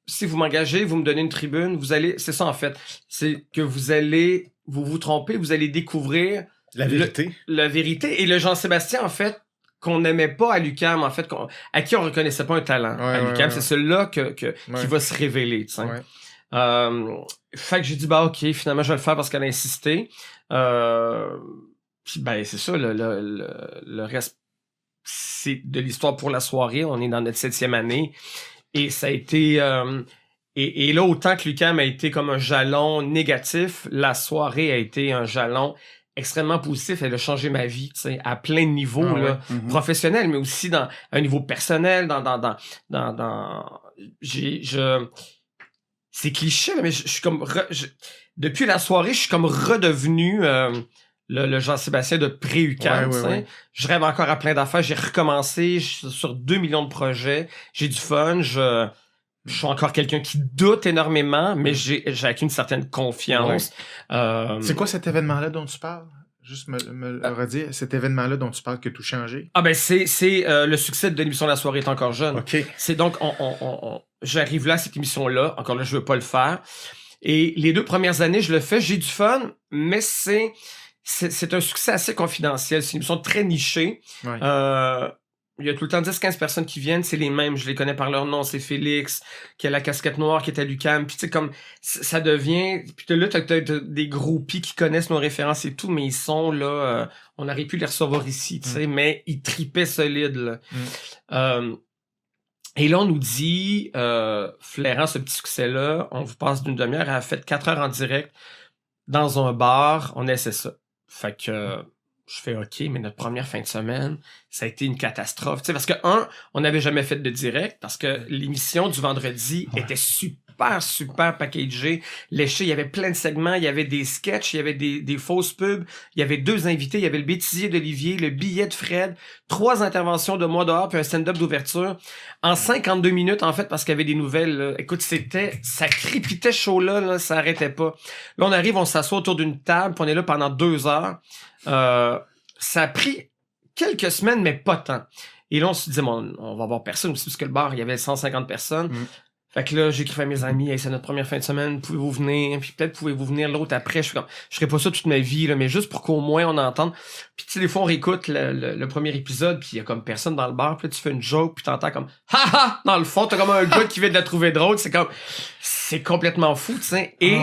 si vous m'engagez, vous me donnez une tribune, vous allez... C'est ça, en fait. C'est que vous allez... Vous trompez, vous allez découvrir... La vérité. La vérité. Et le Jean-Sébastien, en fait, qu'on n'aimait pas à l'UQAM, en fait, à qui on reconnaissait pas un talent à l'UQAM, c'est celui-là qui va se révéler, tu sais. Fait que j'ai dit, OK, finalement, je vais le faire parce qu'elle a insisté. Puis, c'est ça, le reste, c'est de l'histoire pour la soirée. On est dans notre 7e année. Et ça a été... et là, autant que l'UQAM a été comme un jalon négatif, la soirée a été un jalon extrêmement positif. Elle a changé ma vie, tu sais, à plein de niveaux, professionnels, mais aussi à un niveau personnel, c'est cliché, mais je suis comme... depuis la soirée, je suis comme redevenu le Jean-Sébastien de pré-UQAM. Je rêve encore à plein d'affaires. J'ai recommencé sur 2 millions de projets. J'ai du fun. Je suis encore quelqu'un qui doute énormément, mais j'ai acquis une certaine confiance. C'est quoi cet événement-là dont tu parles? Juste me le redire, cet événement-là dont tu parles qui a tout changé? C'est le succès de l'émission La soirée est encore jeune. C'est donc, j'arrive là à cette émission-là. Encore là, je veux pas le faire. Et les 2 premières années, je le fais. J'ai du fun, mais c'est un succès assez confidentiel. C'est une émission très nichée. Il y a tout le temps 10-15 personnes qui viennent, c'est les mêmes, je les connais par leur nom, c'est Félix, qui a la casquette noire, qui est à l'UQAM, puis tu sais, comme, ça devient, puis là, t'as des groupies qui connaissent nos références et tout, mais ils sont là, on aurait pu les recevoir ici, tu sais, mais ils tripaient solide, là. Et là, on nous dit, flairant ce petit succès-là, on vous passe d'une demi-heure, elle a fait 4 heures en direct, dans un bar, on essaie ça. Fait que... je fais OK, mais notre première fin de semaine, ça a été une catastrophe. Tu sais, parce que, on n'avait jamais fait de direct, parce que l'émission du vendredi était super packagée, léchée. Il y avait plein de segments, il y avait des sketchs, il y avait des fausses pubs, il y avait 2 invités, il y avait le bêtisier d'Olivier, le billet de Fred, 3 interventions de moi dehors, puis un stand-up d'ouverture. En 52 minutes, en fait, parce qu'il y avait des nouvelles. Là. Écoute, ça crépitait chaud là, ça arrêtait pas. Là, on arrive, on s'assoit autour d'une table, puis on est là pendant 2 heures. Ça a pris quelques semaines, mais pas tant. Et là, on se disait, on va voir personne aussi, parce que le bar, il y avait 150 personnes. Fait que là, j'écrivais à mes amis, hey, c'est notre première fin de semaine, pouvez-vous venir? Puis peut-être pouvez-vous venir l'autre après. Je ferai pas ça toute ma vie, là, mais juste pour qu'au moins on entende. Puis tu sais, des fois, on réécoute le premier épisode, puis il y a comme personne dans le bar, puis là, tu fais une joke, puis t'entends comme « Ha ha! » Dans le fond, t'as comme un gars qui vient de la trouver drôle. C'est complètement fou, tu sais. Et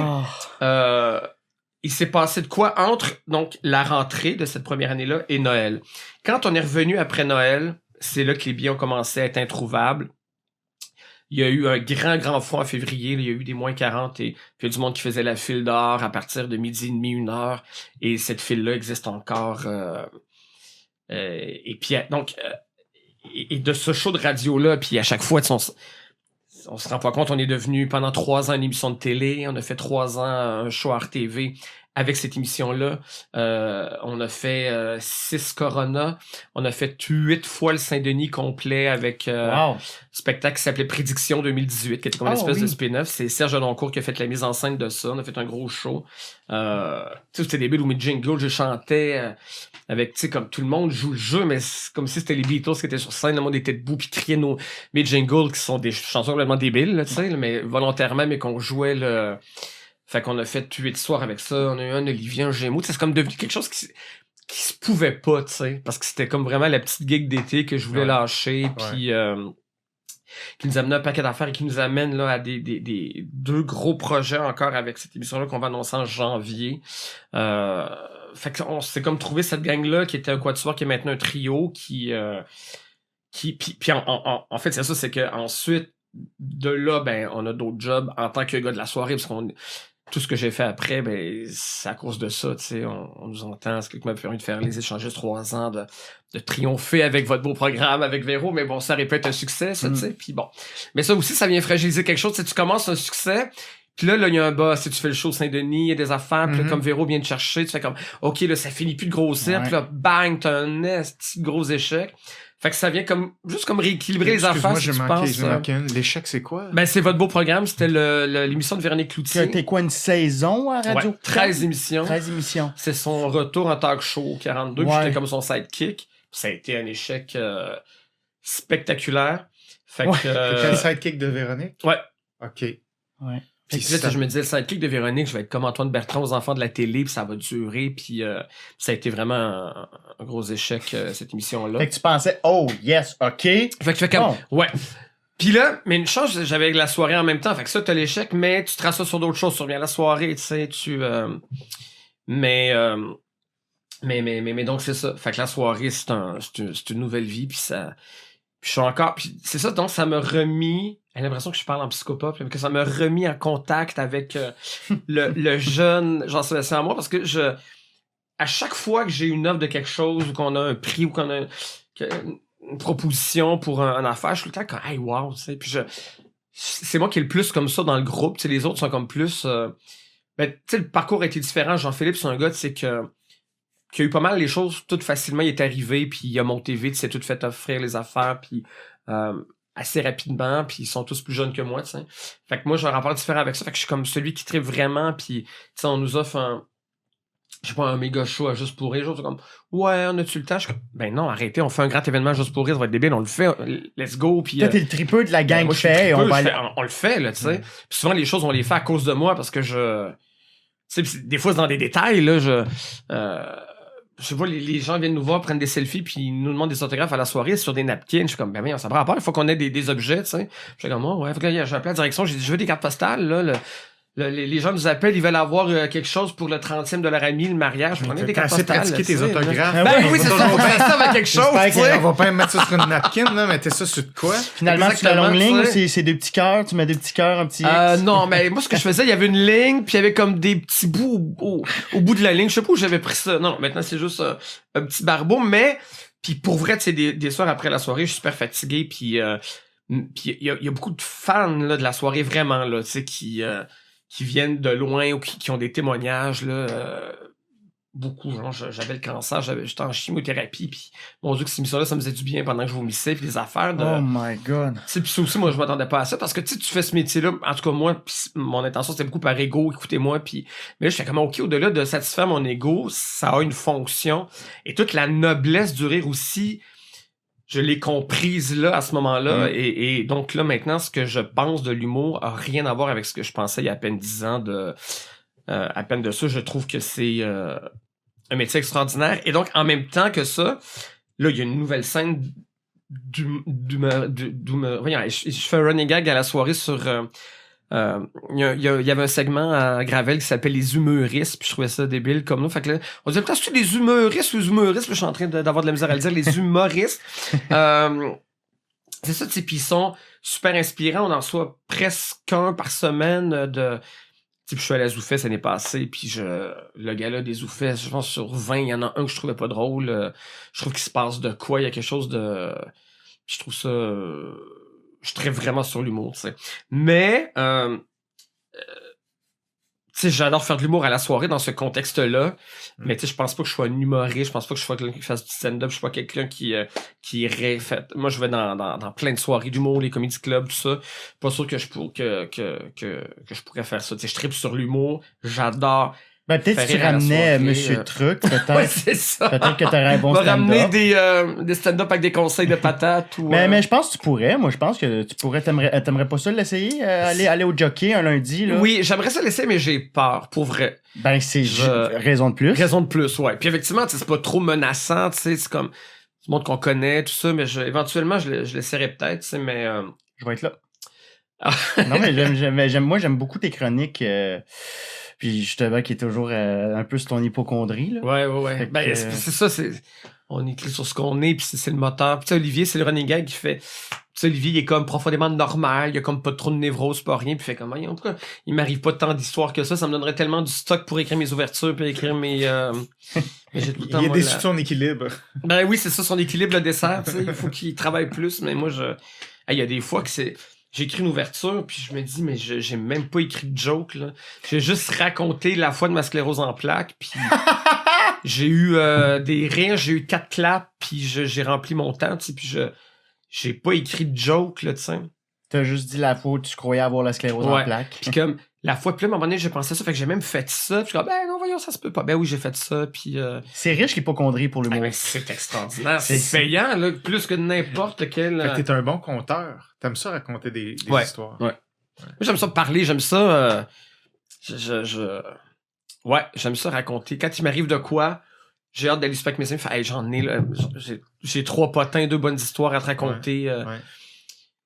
il s'est passé de quoi entre donc la rentrée de cette première année-là et Noël. Quand on est revenu après Noël, c'est là que les billets ont commencé à être introuvables. Il y a eu un grand froid en février. Là, il y a eu des moins 40 et puis il y a du monde qui faisait la file dehors à partir de 12h30, 1h. Et cette file-là existe encore. Et puis, donc, et de ce show de radio-là, puis à chaque fois, on se rend pas compte, on est devenu pendant 3 ans une émission de télé. On a fait 3 ans un show à RTV. Avec cette émission-là, on a fait 6 Corona. On a fait 8 fois le Saint-Denis complet avec un spectacle qui s'appelait Prédiction 2018, qui était comme une espèce de spin-off. C'est Serge Deloncourt qui a fait la mise en scène de ça. On a fait un gros show. Tu sais, c'était débile où mes jingles, je chantais avec, tu sais, comme tout le monde joue le jeu, mais c'est comme si c'était les Beatles qui étaient sur scène. Le monde était debout puis criait mes jingles qui sont des chansons complètement débiles, tu sais, mais volontairement, mais qu'on jouait le... Fait qu'on a fait 8 soirs avec ça. On a eu un Olivier, un Gémeaux. C'est comme devenu quelque chose qui se pouvait pas, tu sais. Parce que c'était comme vraiment la petite gig d'été que je voulais lâcher. Puis qui nous amenait un paquet d'affaires et qui nous amène là à des 2 gros projets encore avec cette émission-là qu'on va annoncer en janvier. Fait qu'on s'est comme trouvé cette gang-là qui était un quatuor, qui est maintenant un trio qui en fait, c'est ça, c'est que ensuite de là, ben, on a d'autres jobs en tant que gars de la soirée, parce qu'on tout ce que j'ai fait après, ben, c'est à cause de ça, tu sais. On nous entend, c'est ce qui m'a permis de faire les échangistes 3 ans, de triompher avec votre beau programme, avec Véro, mais bon, ça aurait pu être un succès, ça, tu sais. Puis bon. Mais ça aussi, ça vient fragiliser quelque chose. Tu sais, tu commences un succès, puis là, il y a un bas. Si tu fais le show Saint-Denis, il y a des affaires, puis là, comme Véro vient te chercher, tu fais comme, OK, là, ça finit plus de grossir, puis là, bang, t'as un petit gros échec. Fait que ça vient comme juste comme rééquilibrer les affaires. Moi, j'ai manqué. L'échec, c'est quoi? Ben, c'est votre beau programme. C'était l'émission de Véronique Cloutier. C'était quoi, une saison à Radio? Ouais, 13 émissions. 13 émissions. C'est son retour en talk show 42. Puis j'étais comme son sidekick. Ça a été un échec spectaculaire. Fait que. C'était le sidekick de Véronique? Ouais. OK. Ouais. Puis là, je me disais, le sidekick de Véronique, je vais être comme Antoine Bertrand aux enfants de la télé, puis ça va durer, puis ça a été vraiment un gros échec, cette émission-là. Fait que tu pensais, oh, yes, OK. Fait que tu fais comme, ouais. Puis là, mais une chance, j'avais la soirée en même temps, fait que ça, t'as l'échec, mais tu traces ça sur d'autres choses, sur bien la soirée, tu sais, mais donc c'est ça. Fait que la soirée, c'est une nouvelle vie, puis ça... Puis je suis encore... Puis c'est ça, donc ça m'a remis... J'ai l'impression que je parle en psychopathe, mais que ça m'a remis en contact avec le jeune Jean-Sébastien à moi, parce que à chaque fois que j'ai une offre de quelque chose, ou qu'on a un prix, ou qu'on a une proposition pour une affaire, je suis tout le temps comme « Hey, wow! » tu sais. Puis c'est moi qui est le plus comme ça dans le groupe. Tu sais, les autres sont comme plus... Ben, tu sais, le parcours a été différent. Jean-Philippe, c'est un gars, tu sais, qui a eu pas mal les choses tout facilement. Il est arrivé, puis il a monté vite, il s'est tout fait offrir les affaires, puis assez rapidement, puis ils sont tous plus jeunes que moi, tu sais. Fait que moi, j'ai un rapport différent avec ça. Fait que je suis comme celui qui tripe vraiment, puis tu sais, on nous offre un méga show à Juste pour rire. Je suis comme, ouais, on a-tu le temps? Je suis comme, ben non, arrêtez, on fait un grand événement Juste pour rire, ça va être débile, on le fait, let's go. Puis toi, t'es le tripeux de la gang qui fait, on le fait, là, tu sais. Puis souvent, les choses, on les fait à cause de moi, parce que tu sais, des fois, c'est dans des détails, là, je sais pas, les gens viennent nous voir, prennent des selfies, puis ils nous demandent des autographes à la soirée sur des napkins. Je suis comme, ben oui, ça prend pas, il faut qu'on ait des objets, tu sais. Je suis comme, ouais, j'ai appelé la direction, j'ai dit, je veux des cartes postales, là, les gens nous appellent, ils veulent avoir quelque chose pour le 30e de leur ami, le mariage. Je prenais des cartes postales. C'est pratiquer tes autographes. Ben oui, c'est ça, on fait ça avec quelque chose. On va pas mettre ça sur une napkin, là, mettez ça sur quoi? Finalement, tu fais la longue ligne ou c'est des petits cœurs, tu mets des petits cœurs, un petit X? Non, mais moi, ce que je faisais, il y avait une ligne, puis il y avait comme des petits bouts au bout de la ligne. Je sais pas où j'avais pris ça. Non, maintenant, c'est juste un petit barbeau, mais, puis pour vrai, tu sais, des soirs après la soirée, je suis super fatigué, puis il y a beaucoup de fans, là, de la soirée, vraiment, là, tu sais, qui viennent de loin ou qui ont des témoignages, là, beaucoup, genre, j'avais le cancer, j'étais en chimiothérapie, puis mon Dieu, que cette émission-là, ça me faisait du bien pendant que je vomissais, puis des affaires de... Oh my God! Tu sais, puis ça aussi, moi, je m'attendais pas à ça, parce que, tu sais, tu fais ce métier-là, en tout cas, moi, pis mon intention, c'était beaucoup par ego, écoutez-moi, puis mais là, je fais comme, OK, au-delà de satisfaire mon ego, ça a une fonction, et toute la noblesse du rire aussi, je l'ai comprise là, à ce moment-là. Et donc là, maintenant, ce que je pense de l'humour a rien à voir avec ce que je pensais il y a à peine 10 ans à peine de ça. Je trouve que c'est un métier extraordinaire. Et donc, en même temps que ça, là, il y a une nouvelle scène voyons, je fais un running gag à la soirée sur... il y avait un segment à Gravel qui s'appelle les humoristes, puis je trouvais ça débile comme nous. Fait que là, on disait, putain, c'est des humoristes ou des humoristes? Là, je suis en train d'avoir de la misère à le dire, les humoristes. C'est ça, tu sais, puis ils sont super inspirants. On en reçoit presque un par semaine de... Tu sais, je suis allé à Zoufès l'année passée, puis le gars-là des Zoufès, je pense sur 20, il y en a un que je trouvais pas drôle. Je trouve qu'il se passe de quoi? Il y a quelque chose de... Je trouve ça... je traite vraiment sur l'humour, tu sais. Mais, tu sais, j'adore faire de l'humour à la soirée dans ce contexte-là. Mais tu sais, je pense pas que je sois un humoriste, je pense pas que je sois quelqu'un qui fasse du stand-up, je suis pas quelqu'un qui irait fait. Moi, je vais dans plein de soirées d'humour, les comédie clubs, tout ça. Pas sûr que je pourrais faire ça. Tu sais, je tripe sur l'humour, j'adore. Ben, peut-être que tu ramenais Monsieur Truc, peut-être. Ouais, c'est ça. Peut-être que t'aurais un bon stand-up. On va ramener des stand-up avec des conseils de patates ou... Mais je pense que tu pourrais. Moi, je pense que tu pourrais. T'aimerais pas ça l'essayer? Aller au jockey un lundi, là? Oui, j'aimerais ça l'essayer, mais j'ai peur, pour vrai. Ben, c'est raison de plus. Raison de plus, ouais. Puis effectivement, c'est pas trop menaçant, tu sais, c'est comme du monde qu'on connaît, tout ça, mais éventuellement, je l'essaierai peut-être, tu sais, mais... Je vais être là. Non, mais j'aime beaucoup tes chroniques... Puis justement, qui est toujours un peu sur ton hypocondrie. Là. Ouais. Ben, c'est ça, on écrit sur ce qu'on est, puis c'est le moteur. Puis Olivier, c'est le running gag qui fait... Olivier, il est comme profondément normal, il y a comme pas trop de névrose, pas rien, puis fait comme, en tout cas, il m'arrive pas tant d'histoires que ça me donnerait tellement du stock pour écrire mes ouvertures, puis écrire mes... mais j'ai tout le temps, il est déçu de son équilibre. Ben oui, c'est ça, son équilibre, le dessert, tu sais, il faut qu'il travaille plus, mais moi, il y a des fois que j'écris une ouverture, puis je me dis, mais j'ai même pas écrit de joke, là. J'ai juste raconté la fois de ma sclérose en plaques, puis j'ai eu des rires, j'ai eu 4 claps, puis j'ai rempli mon temps, tu sais, puis j'ai pas écrit de joke, là, tu sais. T'as juste dit la fois où tu croyais avoir la sclérose en plaques. Puis comme, la fois, puis là, à un moment donné, j'ai pensé ça, fait que j'ai même fait ça, puis je suis comme, ben non, voyons, ça se peut pas. Ben oui, j'ai fait ça, puis... C'est riche l'hypocondrie pour l'humour. C'est extraordinaire. C'est payant, là, plus que n'importe lequel... Fait que t'es un bon conteur. T'aimes ça raconter des histoires. Ouais. Moi, j'aime ça parler, j'aime ça... Ouais, j'aime ça raconter. Quand il m'arrive de quoi... J'ai hâte d'aller super avec mes amis. Hey, j'en ai, là. J'ai 3 potins, 2 bonnes histoires à te raconter.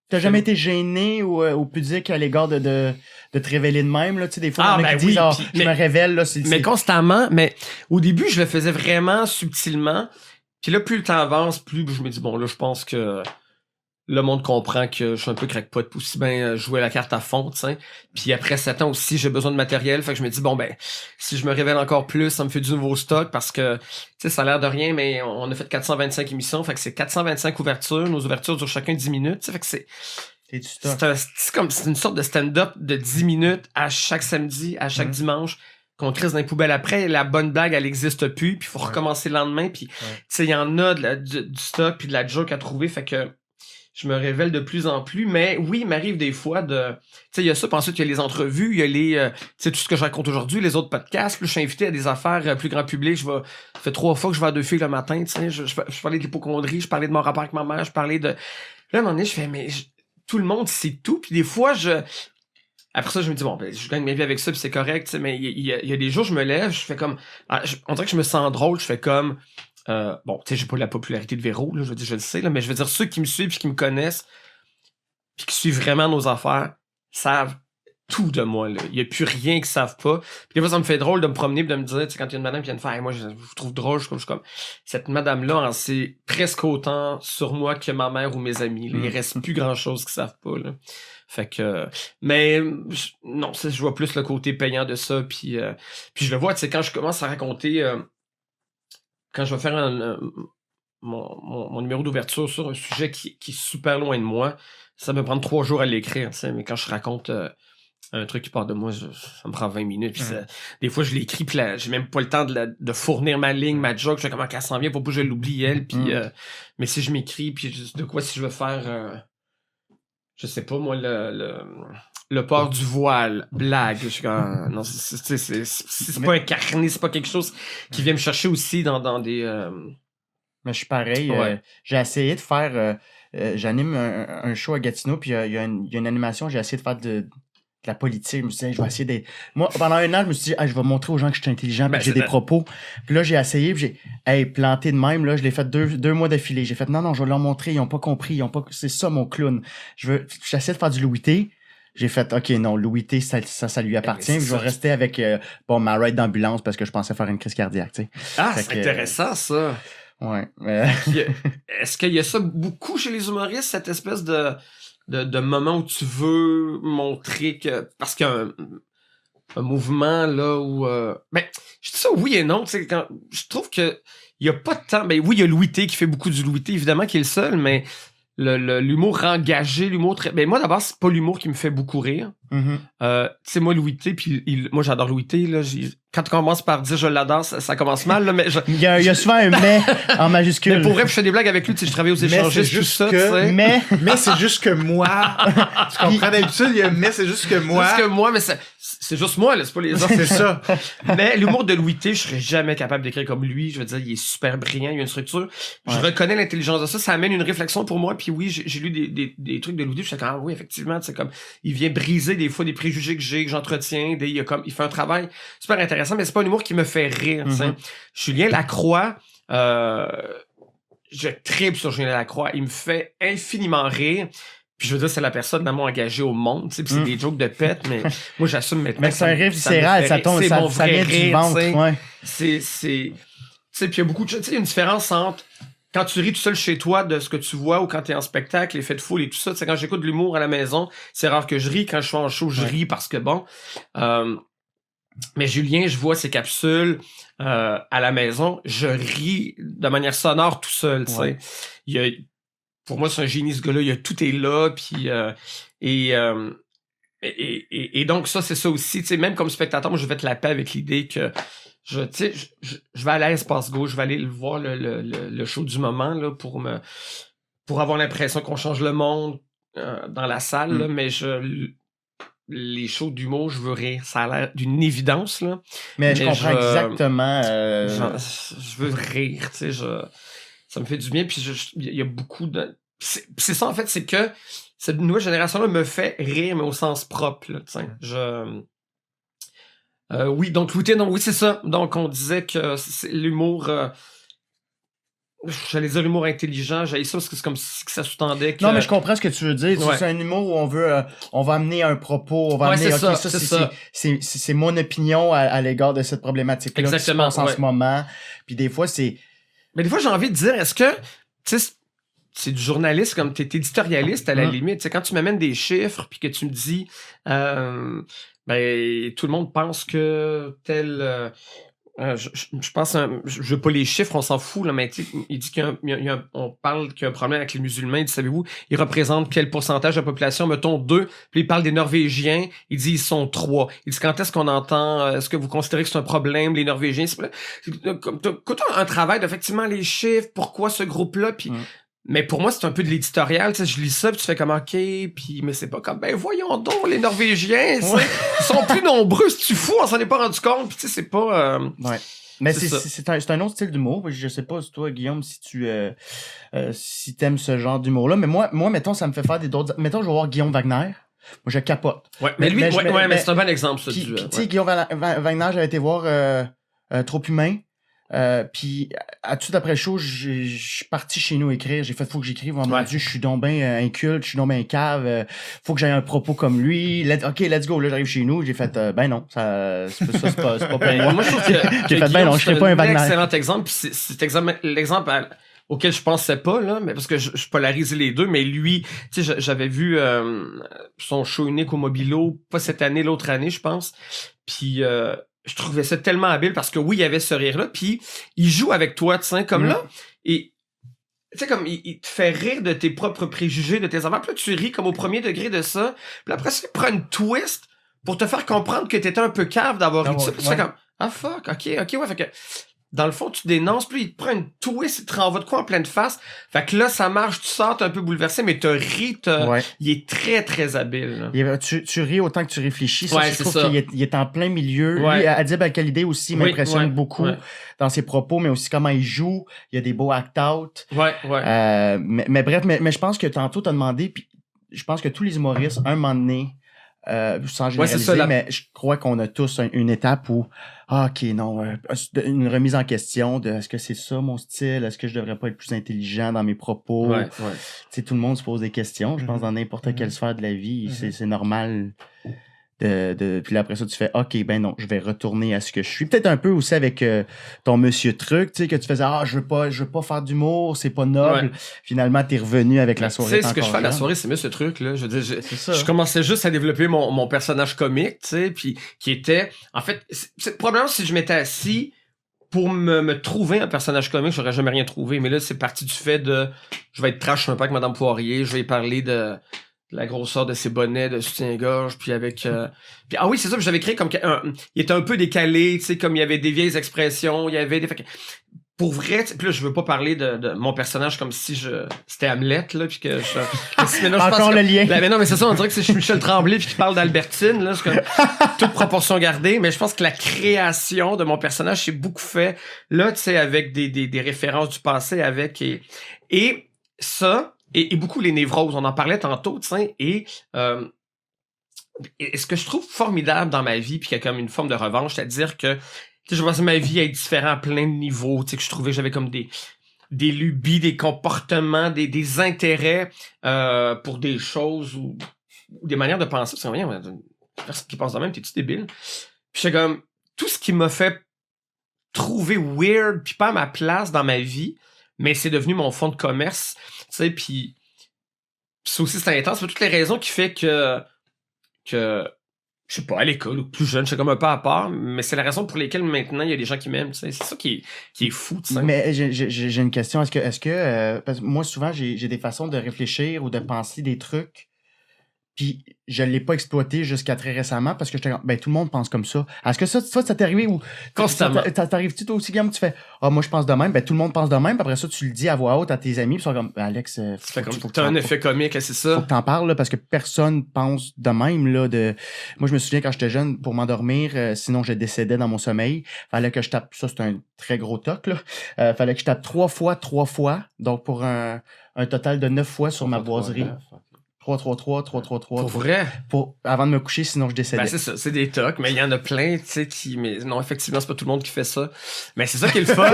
T'as jamais été gêné ou pudique à l'égard de te révéler de même, là? Tu sais, des fois, qui disent, je me révèle, là. Mais constamment. Mais au début, je le faisais vraiment subtilement. Puis là, plus le temps avance, plus je me dis, bon, là, je pense que le monde comprend que je suis un peu crackpot pour aussi bien jouer la carte à fond, tu sais. Puis après 7 ans aussi, j'ai besoin de matériel. Fait que je me dis, bon, ben, si je me révèle encore plus, ça me fait du nouveau stock parce que, tu sais, ça a l'air de rien, mais on a fait 425 émissions. Fait que c'est 425 ouvertures. Nos ouvertures durent chacun 10 minutes. Fait que c'est du stock. C'est une sorte de stand-up de 10 minutes à chaque samedi, à chaque dimanche, qu'on crisse dans les poubelles après. La bonne blague, elle existe plus. Puis il faut recommencer le lendemain. Puis, tu sais, il y en a du stock puis de la joke à trouver. Fait que je me révèle de plus en plus, mais oui, il m'arrive des fois de... Tu sais, il y a ça, puis ensuite, il y a les entrevues, il y a les... tu sais, tout ce que je raconte aujourd'hui, les autres podcasts, puis je suis invité à des affaires plus grand public, ça fait 3 fois que je vais à 2 filles le matin, tu sais, je parlais de l'hypocondrie, je parlais de mon rapport avec ma mère, je parlais de... Là, à un moment donné, je fais, mais tout le monde sait tout, puis des fois, après ça, je me dis, bon, ben, je gagne ma vie avec ça, puis c'est correct, tu sais, mais il y a des jours, je me lève, je fais comme... on dirait que je me sens drôle, je fais comme... bon, tu sais, j'ai pas la popularité de Véro, là, je le sais, là, mais je veux dire, ceux qui me suivent et qui me connaissent, puis qui suivent vraiment nos affaires, savent tout de moi, là. Il y a plus rien qu'ils savent pas. Puis des fois, ça me fait drôle de me promener et de me dire, tu sais, quand il y a une madame qui vient de faire, hey, moi, je vous trouve drôle, je suis comme, cette madame-là en sait presque autant sur moi que ma mère ou mes amis, là. Il reste plus grand-chose qu'ils savent pas, là. Fait que... Mais non, je vois plus le côté payant de ça, puis je le vois, tu sais, quand je commence à raconter... quand je vais faire mon numéro d'ouverture sur un sujet qui est super loin de moi, ça me prend 3 jours à l'écrire, tu sais, mais quand je raconte un truc qui part de moi, ça me prend 20 minutes. Puis des fois, je l'écris, puis j'ai même pas le temps de fournir ma ligne, ma joke, je sais comment qu'elle s'en vient, pour pas que je l'oublie, elle. Puis, mais si je m'écris, puis de quoi si je veux faire, je sais pas, moi, le port du voile, blague. Je suis comme, non, c'est pas incarné, c'est pas quelque chose qui vient me chercher aussi dans des... Mais je suis pareil. J'ai essayé de faire... j'anime un show à Gatineau, puis il y a une animation, j'ai essayé de faire de la politique. Je me suis dit, je vais essayer d'être... Moi, pendant 1 an, je me suis dit, je vais montrer aux gens que je suis intelligent, puis que j'ai des propos. Puis là, j'ai essayé, puis j'ai planté de même. Là, je l'ai fait 2 mois d'affilée. J'ai fait, non, je vais leur montrer, ils ont pas compris. C'est ça, mon clown. J'essaie de faire du Louis T. J'ai fait, OK, non, Louis T, ça lui appartient. Je vais rester avec ma ride d'ambulance parce que je pensais faire une crise cardiaque, tu sais. Ah, c'est intéressant, ça. Ouais. Est-ce qu'il y a ça beaucoup chez les humoristes, cette espèce de moment où tu veux montrer que... Parce qu'il y a un mouvement, là, où... Ben, je dis ça oui et non, tu sais, quand... Je trouve que il y a pas de temps... Ben oui, il y a Louis T qui fait beaucoup du Louis T, évidemment, qui est le seul, mais... L'humour engagé, l'humour très... Ben moi, d'abord, c'est pas l'humour qui me fait beaucoup rire. Tu sais, moi, Louis T, puis moi, j'adore Louis T, là. Quand tu commences par dire je l'adore, ça commence mal, là, mais... Il y a souvent un « mais » en majuscule. Mais pour vrai, je fais des blagues avec lui, tu sais, je travaille aux échangistes, tout ça, tu sais. Mais c'est juste que moi... Tu comprends, d'habitude, il y a « mais » c'est juste que moi... C'est juste que moi, mais c'est juste moi, là, c'est pas les autres. C'est ça. Mais l'humour de Louis T, je serais jamais capable d'écrire comme lui. Je veux dire, il est super brillant, il a une structure. Ouais. Je reconnais l'intelligence de ça. Ça amène une réflexion pour moi. Puis oui, j'ai lu des trucs de Louis T. Je suis comme, oui, effectivement, c'est comme, il vient briser des fois des préjugés que j'entretiens. Il fait un travail super intéressant, mais c'est pas un humour qui me fait rire. Julien Lacroix, je tripe sur Julien Lacroix. Il me fait infiniment rire. Puis je veux dire, c'est la personne la moins engagée au monde, tu sais, c'est des jokes de pète, mais moi j'assume maintenant. Mais c'est un rire viscéral, ça tombe, ça vient du ventre, ouais. Tu sais, puis il y a beaucoup de choses. Tu sais, il y a une différence entre quand tu ris tout seul chez toi de ce que tu vois ou quand t'es en spectacle, l'effet de foule et tout ça. Tu sais, quand j'écoute de l'humour à la maison, c'est rare que je ris. Quand je suis en show, je ris parce que bon. Mais Julien, je vois ses capsules à la maison, je ris de manière sonore tout seul, tu sais. Pour moi, c'est un génie, ce gars-là. Tout est là, puis... Et donc, ça, c'est ça aussi. Tu sais, même comme spectateur, moi, je vais te la paix avec l'idée que je vais aller à Espace Go, je vais aller voir le show du moment là, pour avoir l'impression qu'on change le monde dans la salle, là, mais les shows d'humour, je veux rire. Ça a l'air d'une évidence, là. Mais je comprends exactement. Je veux rire, tu sais. Ça me fait du bien, puis il y a beaucoup de... C'est ça, en fait, c'est que cette nouvelle génération-là me fait rire, mais au sens propre, là, tu sais. Oui, donc Louis T, oui, c'est ça. Donc, on disait que c'est l'humour... j'allais dire l'humour intelligent, j'allais ça parce que c'est comme si ça sous-tendait que... Non, mais je comprends ce que tu veux dire. C'est un humour où on va amener un propos, on va amener... c'est mon opinion à l'égard de cette problématique-là qui se passe en ce moment. Puis des fois, c'est... Mais des fois, j'ai envie de dire, est-ce que... Tu sais, c'est du journaliste, comme t'es éditorialiste à la limite. Tu sais, quand tu m'amènes des chiffres puis que tu me dis... ben, tout le monde pense que tel... je pense, je veux pas les chiffres, on s'en fout, là, mais il dit on parle qu'il y a un problème avec les musulmans. Il dit, savez-vous, ils représentent quel pourcentage de la population? Mettons 2. Puis il parle des Norvégiens. Il dit, ils sont 3. Il dit, quand est-ce qu'on entend, est-ce que vous considérez que c'est un problème, les Norvégiens? Quand un travail d'effectivement les chiffres, pourquoi ce groupe-là? Puis, mais pour moi, c'est un peu de l'éditorial. Tu sais, je lis ça, puis tu fais comme, OK, puis mais c'est pas comme, ben voyons donc, les Norvégiens, ils sont plus nombreux, si tu fous, on s'en est pas rendu compte. Puis tu sais, c'est pas... Mais c'est un autre style d'humour. Je sais pas, toi, Guillaume, si tu si t'aimes ce genre d'humour-là. Mais moi, mettons, ça me fait faire d'autres... Mettons, je vais voir Guillaume Wagner. Moi, je capote. Ouais, mais lui, mais c'est un bon exemple, ça. Tu sais, Guillaume Wagner, j'avais été voir Trop Humain. Puis tout de suite après le show, je suis parti chez nous écrire. J'ai fait, faut que j'écrive. Mon Dieu, je suis donc bien inculte, je suis donc bien cave. Faut que j'aie un propos comme lui. OK, let's go. Là, j'arrive chez nous. J'ai fait, ben non, c'est pas pour moi. Moi, je trouve que j'ai fait, ben non, je serais pas un Wagner. Excellent exemple. Puis c'est l'exemple auquel je pensais pas, là, mais parce que je polarise les deux, mais lui, tu sais, j'avais vu son show unique au Mobilo, pas cette année, l'autre année, je pense. Puis je trouvais ça tellement habile parce que oui, il y avait ce rire-là, puis il joue avec toi, tu sais, comme là, et tu sais, comme il te fait rire de tes propres préjugés, de tes affaires, puis là, tu ris comme au premier degré de ça, puis après, ça, il prend une twist pour te faire comprendre que t'étais un peu cave d'avoir ri de ça, puis tu fais comme, ah fuck, ok, ouais, fait que dans le fond, tu dénonces, puis il te prend une twist, il te renvoie de quoi en pleine face. Fait que là, ça marche, tu sors, t'es un peu bouleversé, mais t'as ri, il est très, très habile. Tu ris autant que tu réfléchis. Ça, je trouve qu'il est en plein milieu. Lui, Adib Al-Khalidé aussi m'impressionne beaucoup dans ses propos, mais aussi comment il joue. Il y a des beaux act-out. Mais bref, mais je pense que tantôt, t'as demandé, puis je pense que tous les humoristes, un moment donné, sans généraliser, mais je crois qu'on a tous une étape où OK, non, une remise en question de est-ce que c'est ça mon style, est-ce que je devrais pas être plus intelligent dans mes propos. Tu sais, tout le monde se pose des questions, je pense, dans n'importe quelle sphère de la vie, c'est normal puis là, après ça, tu fais OK, ben non, je vais retourner à ce que je suis. Peut-être un peu aussi avec ton Monsieur Truc, tu sais, que tu faisais je veux pas faire d'humour, c'est pas noble. Finalement, t'es revenu avec la soirée. Tu sais, ce que je fais à la soirée, c'est Monsieur Truc, là. Je veux dire, je commençais juste à développer mon personnage comique, tu sais, puis qui était, en fait, probablement si je m'étais assis pour me trouver un personnage comique, j'aurais jamais rien trouvé. Mais là, c'est parti du fait de, je vais être trash un peu avec Madame Poirier, je vais parler de la grosseur de ses bonnets de soutien-gorge, puis avec... Puis, ah oui, c'est ça, j'avais créé comme... il était un peu décalé, tu sais, comme il y avait des vieilles expressions, il y avait des... Pour vrai, puis là, je veux pas parler de mon personnage comme si c'était Hamlet, là, puis que encore le lien. Mais non, mais c'est ça, on dirait que c'est Michel Tremblay puis qui parle d'Albertine, là, c'est comme toute proportion gardée, mais je pense que la création de mon personnage, c'est beaucoup fait, là, tu sais, avec des références du passé, avec... Et ça... Et beaucoup les névroses, on en parlait tantôt, tu sais, et ce que je trouve formidable dans ma vie, puis qu'il y a comme une forme de revanche, c'est-à-dire que, tu sais, je pensais ma vie être différente à plein de niveaux, tu sais, que je trouvais que j'avais comme des lubies, des comportements, des intérêts pour des choses ou des manières de penser. C'est rien, personne qui pense de même, t'es-tu débile? Puis c'est comme, tout ce qui m'a fait trouvé weird puis pas à ma place dans ma vie, mais c'est devenu mon fonds de commerce, tu sais, puis ça aussi c'est intense pour toutes les raisons qui fait que je sais pas, à l'école ou plus jeune, j'étais comme un peu à part, mais c'est la raison pour laquelle maintenant il y a des gens qui m'aiment, tu sais. C'est ça qui est fou, tu sais. Mais j'ai une question. Est-ce que parce que moi, souvent, j'ai des façons de réfléchir ou de penser des trucs, puis je l'ai pas exploité jusqu'à très récemment parce que j'étais comme, ben, tout le monde pense comme ça. Est-ce que ça t'est arrivé ou Constamment. T'arrives-tu toi aussi, Guillaume, tu fais, moi, je pense de même, ben, tout le monde pense de même, puis après ça, tu le dis à voix haute à tes amis, puis ils sont comme, Alex, Ça fait comme t'as un effet comique, c'est ça. Faut que t'en parles, là, parce que personne pense de même, là, moi, je me souviens quand j'étais jeune, pour m'endormir, sinon je décédais dans mon sommeil, fallait que je tape, ça, c'est un très gros toc, là, fallait que je tape 3 fois, donc pour un total de 9 fois sur ma boiserie. 3. Pour vrai? Avant de me coucher, sinon je décédais. Ben, c'est ça, c'est des tocs, mais il y en a plein, tu sais, mais non, effectivement, c'est pas tout le monde qui fait ça. Mais c'est ça qui est le fun.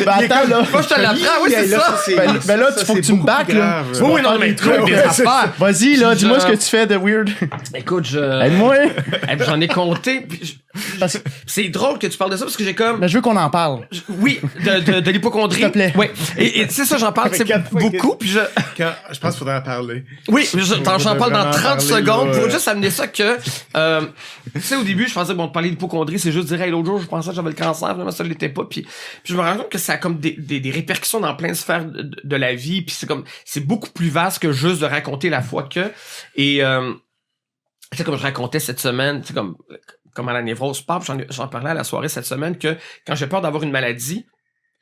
Ben attends, là. Moi, je te l'apprends, oui, c'est ça. Ben là, faut que tu me back, là. Oui, non, mais trucs, des affaires. Vas-y, là, dis-moi ce que tu fais de weird. Écoute, Aide-moi. J'en ai compté. C'est drôle que tu parles de ça parce que j'ai comme. Ben, je veux qu'on en parle. Oui, de l'hypocondrie. S'il te plaît. Oui. Et tu sais, ça, j'en parle beaucoup. Puis je pense qu'il faudrait en parler. Oui, j'en parle dans 30 secondes là, pour juste amener ça que. Tu sais, au début, je pensais, bon, de parler d'hypocondrie, c'est juste dire, hey, l'autre jour, je pensais que j'avais le cancer, finalement, ça l'était pas. Puis je me rends compte que ça a comme des répercussions dans plein de sphères de la vie. Puis c'est beaucoup plus vaste que juste de raconter la fois que. Et, tu sais, comme je racontais cette semaine, tu sais, comme à la névrose pop, j'en parlais à la soirée cette semaine que quand j'ai peur d'avoir une maladie,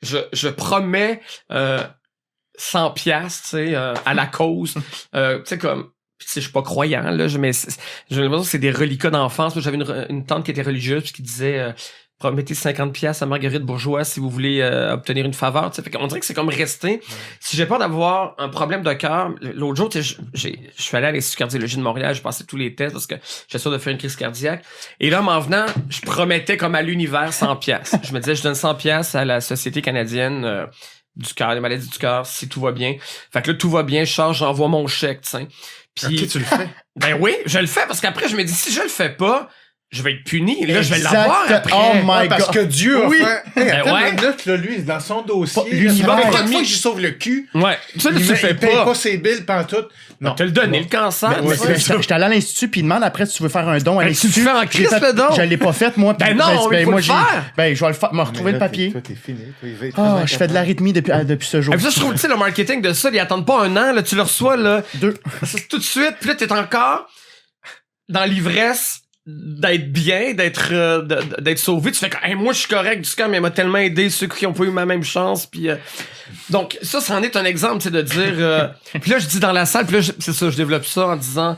je promets 100 piastres, tu sais, à la cause. Tu sais, comme, tu sais, je suis pas croyant, là, mais j'ai l'impression que c'est des reliquats d'enfance. J'avais une tante qui était religieuse puis qui disait promettez 50 piastres à Marguerite Bourgeois si vous voulez obtenir une faveur. Tu sais, fait qu'on dirait que c'est comme resté. Si j'ai peur d'avoir un problème de cœur, l'autre jour, tu sais, je suis allé à l'Institut de cardiologie de Montréal, j'ai passé tous les tests parce que j'étais sûr de faire une crise cardiaque. Et là, en venant, je promettais comme à l'univers 100 piastres. Je me disais, je donne 100 piastres à la Société canadienne du cœur, des maladies du cœur, si tout va bien. Fait que là, tout va bien, je charge, j'envoie mon chèque, tu sais. Puis, ok, tu le fais. Ben oui, je le fais parce qu'après, je me dis, si je le fais pas, je vais être puni. Là, je vais l'avoir après. Oh my parce God. que Dieu a Oui. fait... Hey, Ben attends ouais. une minute, là, lui, dans son dossier... l'univers. Chaque fois que j'y sauve le cul, Ouais. Ça, tu le fais il paye pas. pas ses billes pantoute. Non. Te le donner, le cancer. Ouais, j'étais allé à l'Institut, puis il demande après si tu veux faire un don à Ben, l'Institut. tu fais en crise, le don. Je l'ai pas fait, moi. Ben non, il faut le faire. Ben, je vais le faire, me retrouver le papier. Toi, t'es fini. Je fais de l'arythmie depuis ce jour. Et puis ça, je trouve, tu sais, le marketing de ça, ils attendent pas un an, là, tu le reçois, là. 2. C'est tout de suite, puis là, t'es encore dans l'ivresse d'être bien, d'être sauvé. Tu fais comme, hey, moi, je suis correct du camp, mais il m'a tellement aidé ceux qui ont pas eu ma même chance, puis donc, ça en est un exemple, tu sais, de dire, puis là, je dis dans la salle, puis là, c'est ça, je développe ça en disant,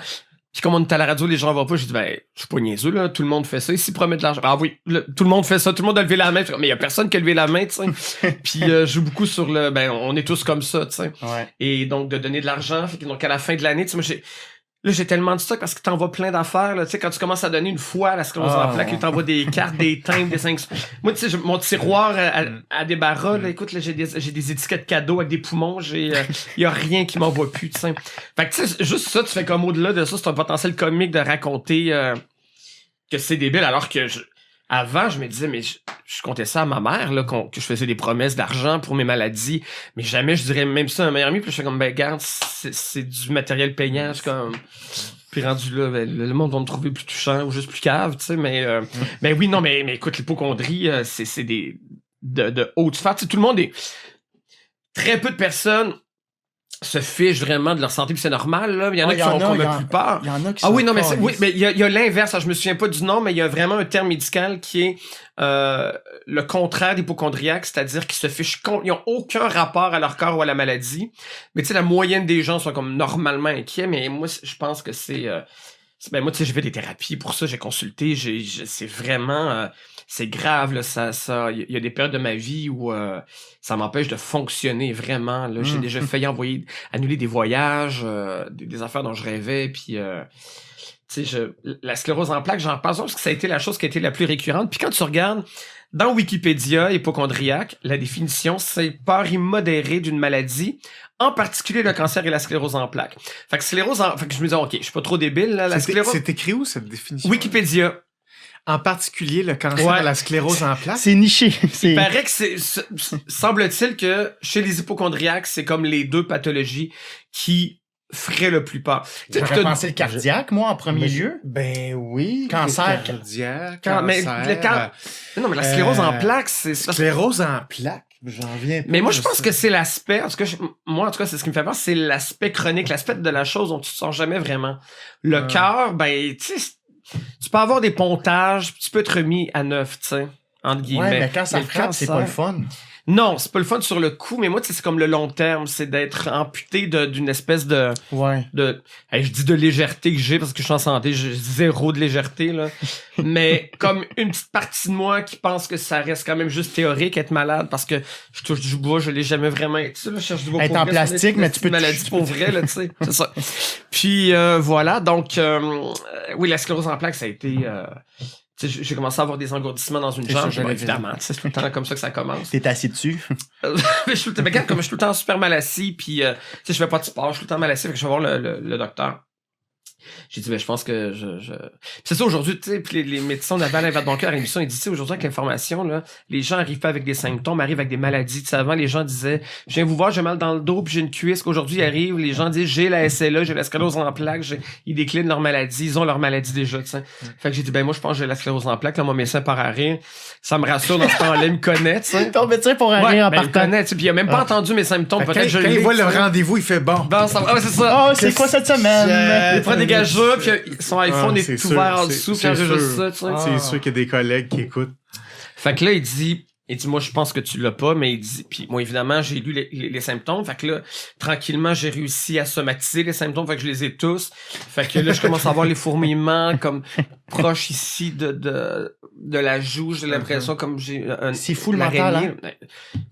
puis comme on est à la radio, les gens voient pas, je dis, ben, je suis pas niaiseux, là, tout le monde fait ça, ici, promet de l'argent. Ah oui, tout le monde fait ça, tout le monde a levé la main, mais il y a personne qui a levé la main, tu sais. Puis je joue beaucoup sur on est tous comme ça, tu sais. Ouais. Et donc, de donner de l'argent, fait que donc, à la fin de l'année, tu sais, moi, j'ai tellement de stock parce que t'envoies plein d'affaires, là, tu sais, quand tu commences à donner une fois à la sclérose en plaques, tu t'envoies des cartes, des timbres, des 5... Moi, tu sais, mon tiroir à débarras, là, écoute, là, j'ai des étiquettes cadeaux avec des poumons, y a rien qui m'envoie plus, tu sais. Fait que, tu sais, juste ça, tu fais comme au-delà de ça, c'est un potentiel comique de raconter que c'est débile, alors que avant, je me disais, mais je comptais ça à ma mère, là, que je faisais des promesses d'argent pour mes maladies, mais jamais je dirais même ça à un meilleur ami, puis je fais comme, ben, garde, c'est du matériel payant, je suis comme... Puis rendu là, ben, le monde va me trouver plus touchant ou juste plus cave, tu sais, mais oui, non, mais écoute, l'hypocondrie, c'est de haute sphère, tu sais, tout le monde est... Très peu de personnes se fichent vraiment de leur santé, puis c'est normal, là. Il y en a qui sont comme la plupart. Il y en a qui Ah sont oui, non, mais calés. oui, mais il y a l'inverse, je me souviens pas du nom, mais il y a vraiment un terme médical qui est le contraire d'hypocondriaque, c'est-à-dire qu'ils se fichent ils ont aucun rapport à leur corps ou à la maladie. Mais tu sais, la moyenne des gens sont comme normalement inquiets, mais moi, je pense que c'est ben moi, tu sais, j'ai fait des thérapies pour ça, j'ai consulté, c'est vraiment... c'est grave, là, il y a des périodes de ma vie où ça m'empêche de fonctionner vraiment, là. J'ai déjà failli annuler des voyages, des affaires dont je rêvais, puis... tu sais, la sclérose en plaques, j'en parle parce que ça a été la chose qui a été la plus récurrente. Puis quand tu regardes dans Wikipédia, hypocondriaque, la définition, c'est peur immodérée d'une maladie, en particulier le cancer et la sclérose en plaques. Fait que fait que je me disais, OK, je suis pas trop débile, là, la sclérose... C'est écrit où, cette définition? Wikipédia. En particulier, le cancer à la sclérose en plaques. C'est niché. Il paraît que semble-t-il que chez les hypochondriaques, c'est comme les 2 pathologies qui feraient le plus peur. J'aurais pensé le cardiaque, moi, en premier lieu. Ben oui. Cancer. Cardiaque, Mais cancer. non, mais la sclérose en plaques, c'est... Sclérose en plaques? J'en viens pas. Mais moi, je pense que c'est l'aspect, en tout cas, moi, en tout cas, c'est ce qui me fait peur, c'est l'aspect chronique, l'aspect de la chose dont tu te sors jamais vraiment. Le cœur, ben, tu sais, tu peux avoir des pontages, tu peux être remis à neuf, tu sais, entre guillemets. Ouais, mais quand ça frappe, c'est pas le fun. Non, c'est pas le fun sur le coup, mais moi, tu sais, c'est comme le long terme, c'est d'être amputé d'une espèce de... Ouais. Je dis de légèreté que j'ai parce que je suis en santé, j'ai 0 de légèreté, là. Mais comme une petite partie de moi qui pense que ça reste quand même juste théorique, être malade, parce que je touche du bois, je l'ai jamais vraiment... Tu sais, là, je cherche du bois être en plastique, mais tu peux... Une maladie pour vrai, là, tu sais. C'est ça. Puis, voilà, donc... oui, la sclérose en plaques, ça a été... j'ai commencé à avoir des engourdissements dans une jambe, évidemment. C'est tout le temps comme ça que ça commence. T'es assis dessus. Mais comme je suis tout le temps super mal assis, puis je fais pas de sport, je suis tout le temps mal assis, fait que je vais voir le docteur. J'ai dit, je pense que c'est ça aujourd'hui, tu sais, puis les médecins, on avait Alain Vadeboncoeur à l'émission, il dit, tu sais, aujourd'hui, avec l'information, là, les gens arrivent pas avec des symptômes, arrivent avec des maladies. Tu sais, avant, les gens disaient, je viens vous voir, j'ai mal dans le dos, puis j'ai une cuisse. Qu'aujourd'hui, ils arrivent, les gens disent, j'ai la SLA, j'ai la sclérose en plaques, ils déclinent leur maladie, ils ont leur maladie déjà, tu sais. Fait que j'ai dit, moi, je pense que j'ai la sclérose en plaques, là, mon médecin part à rire. Ça me rassure dans ce temps-là, il me connaît, tu sais. Ton médecin pour rire en partant. Il me connaît, tu sais, puis il a même pas entendu mes symptômes. Peut-être quand il voit le rendez-vous, il fait bon. Ça va. C'est ça. Oh, c'est quoi cette semaine? Il prend des gageures, puis son iPhone est tout ouvert en dessous, puis enregistre ça, tu sais. C'est sûr qu'il y a des collègues qui écoutent. Fait que là, il dit, moi, je pense que tu l'as pas, mais il dit, puis moi, évidemment, j'ai lu les symptômes. Fait que là, tranquillement, j'ai réussi à somatiser les symptômes, fait que je les ai tous. Fait que là, je commence à avoir les fourmillements, comme, proche ici de la joue. J'ai l'impression comme j'ai c'est fou le mental, hein?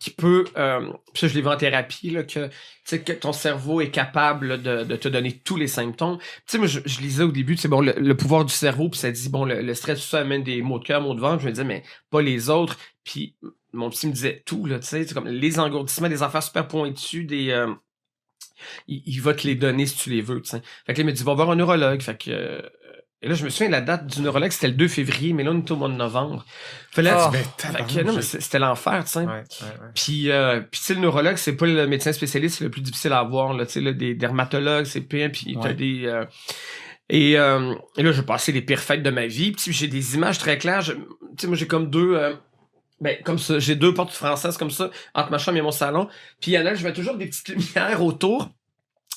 Qui peut, ça, je l'ai vu en thérapie, là, que, tu sais, que ton cerveau est capable de te donner tous les symptômes. Tu sais, moi, je lisais au début, tu sais, bon, le pouvoir du cerveau, puis ça dit, bon, le stress, tout ça amène des maux de cœur, maux de ventre. Je me disais, mais pas les autres. Puis mon psy me disait tout, là, tu sais, comme les engourdissements, des affaires super pointues, il va te les donner si tu les veux, tu sais. Fait que là, il me dit, va voir un neurologue. Fait que, et là, je me souviens, la date du neurologue, c'était le 2 février, mais là, on est au mois de novembre. Fait que, non, mais c'était l'enfer, tu sais. Ouais. Puis tu sais, le neurologue, c'est pas le médecin spécialiste, c'est le plus difficile à avoir, là, tu sais, là, des dermatologues, c'est pire, puis t'as des... Et là, j'ai passé les pires fêtes de ma vie, puis j'ai des images très claires. Tu sais, moi, j'ai comme comme ça, j'ai 2 portes françaises comme ça, entre ma chambre et mon salon. Puis il y en a, je mets toujours des petites lumières autour.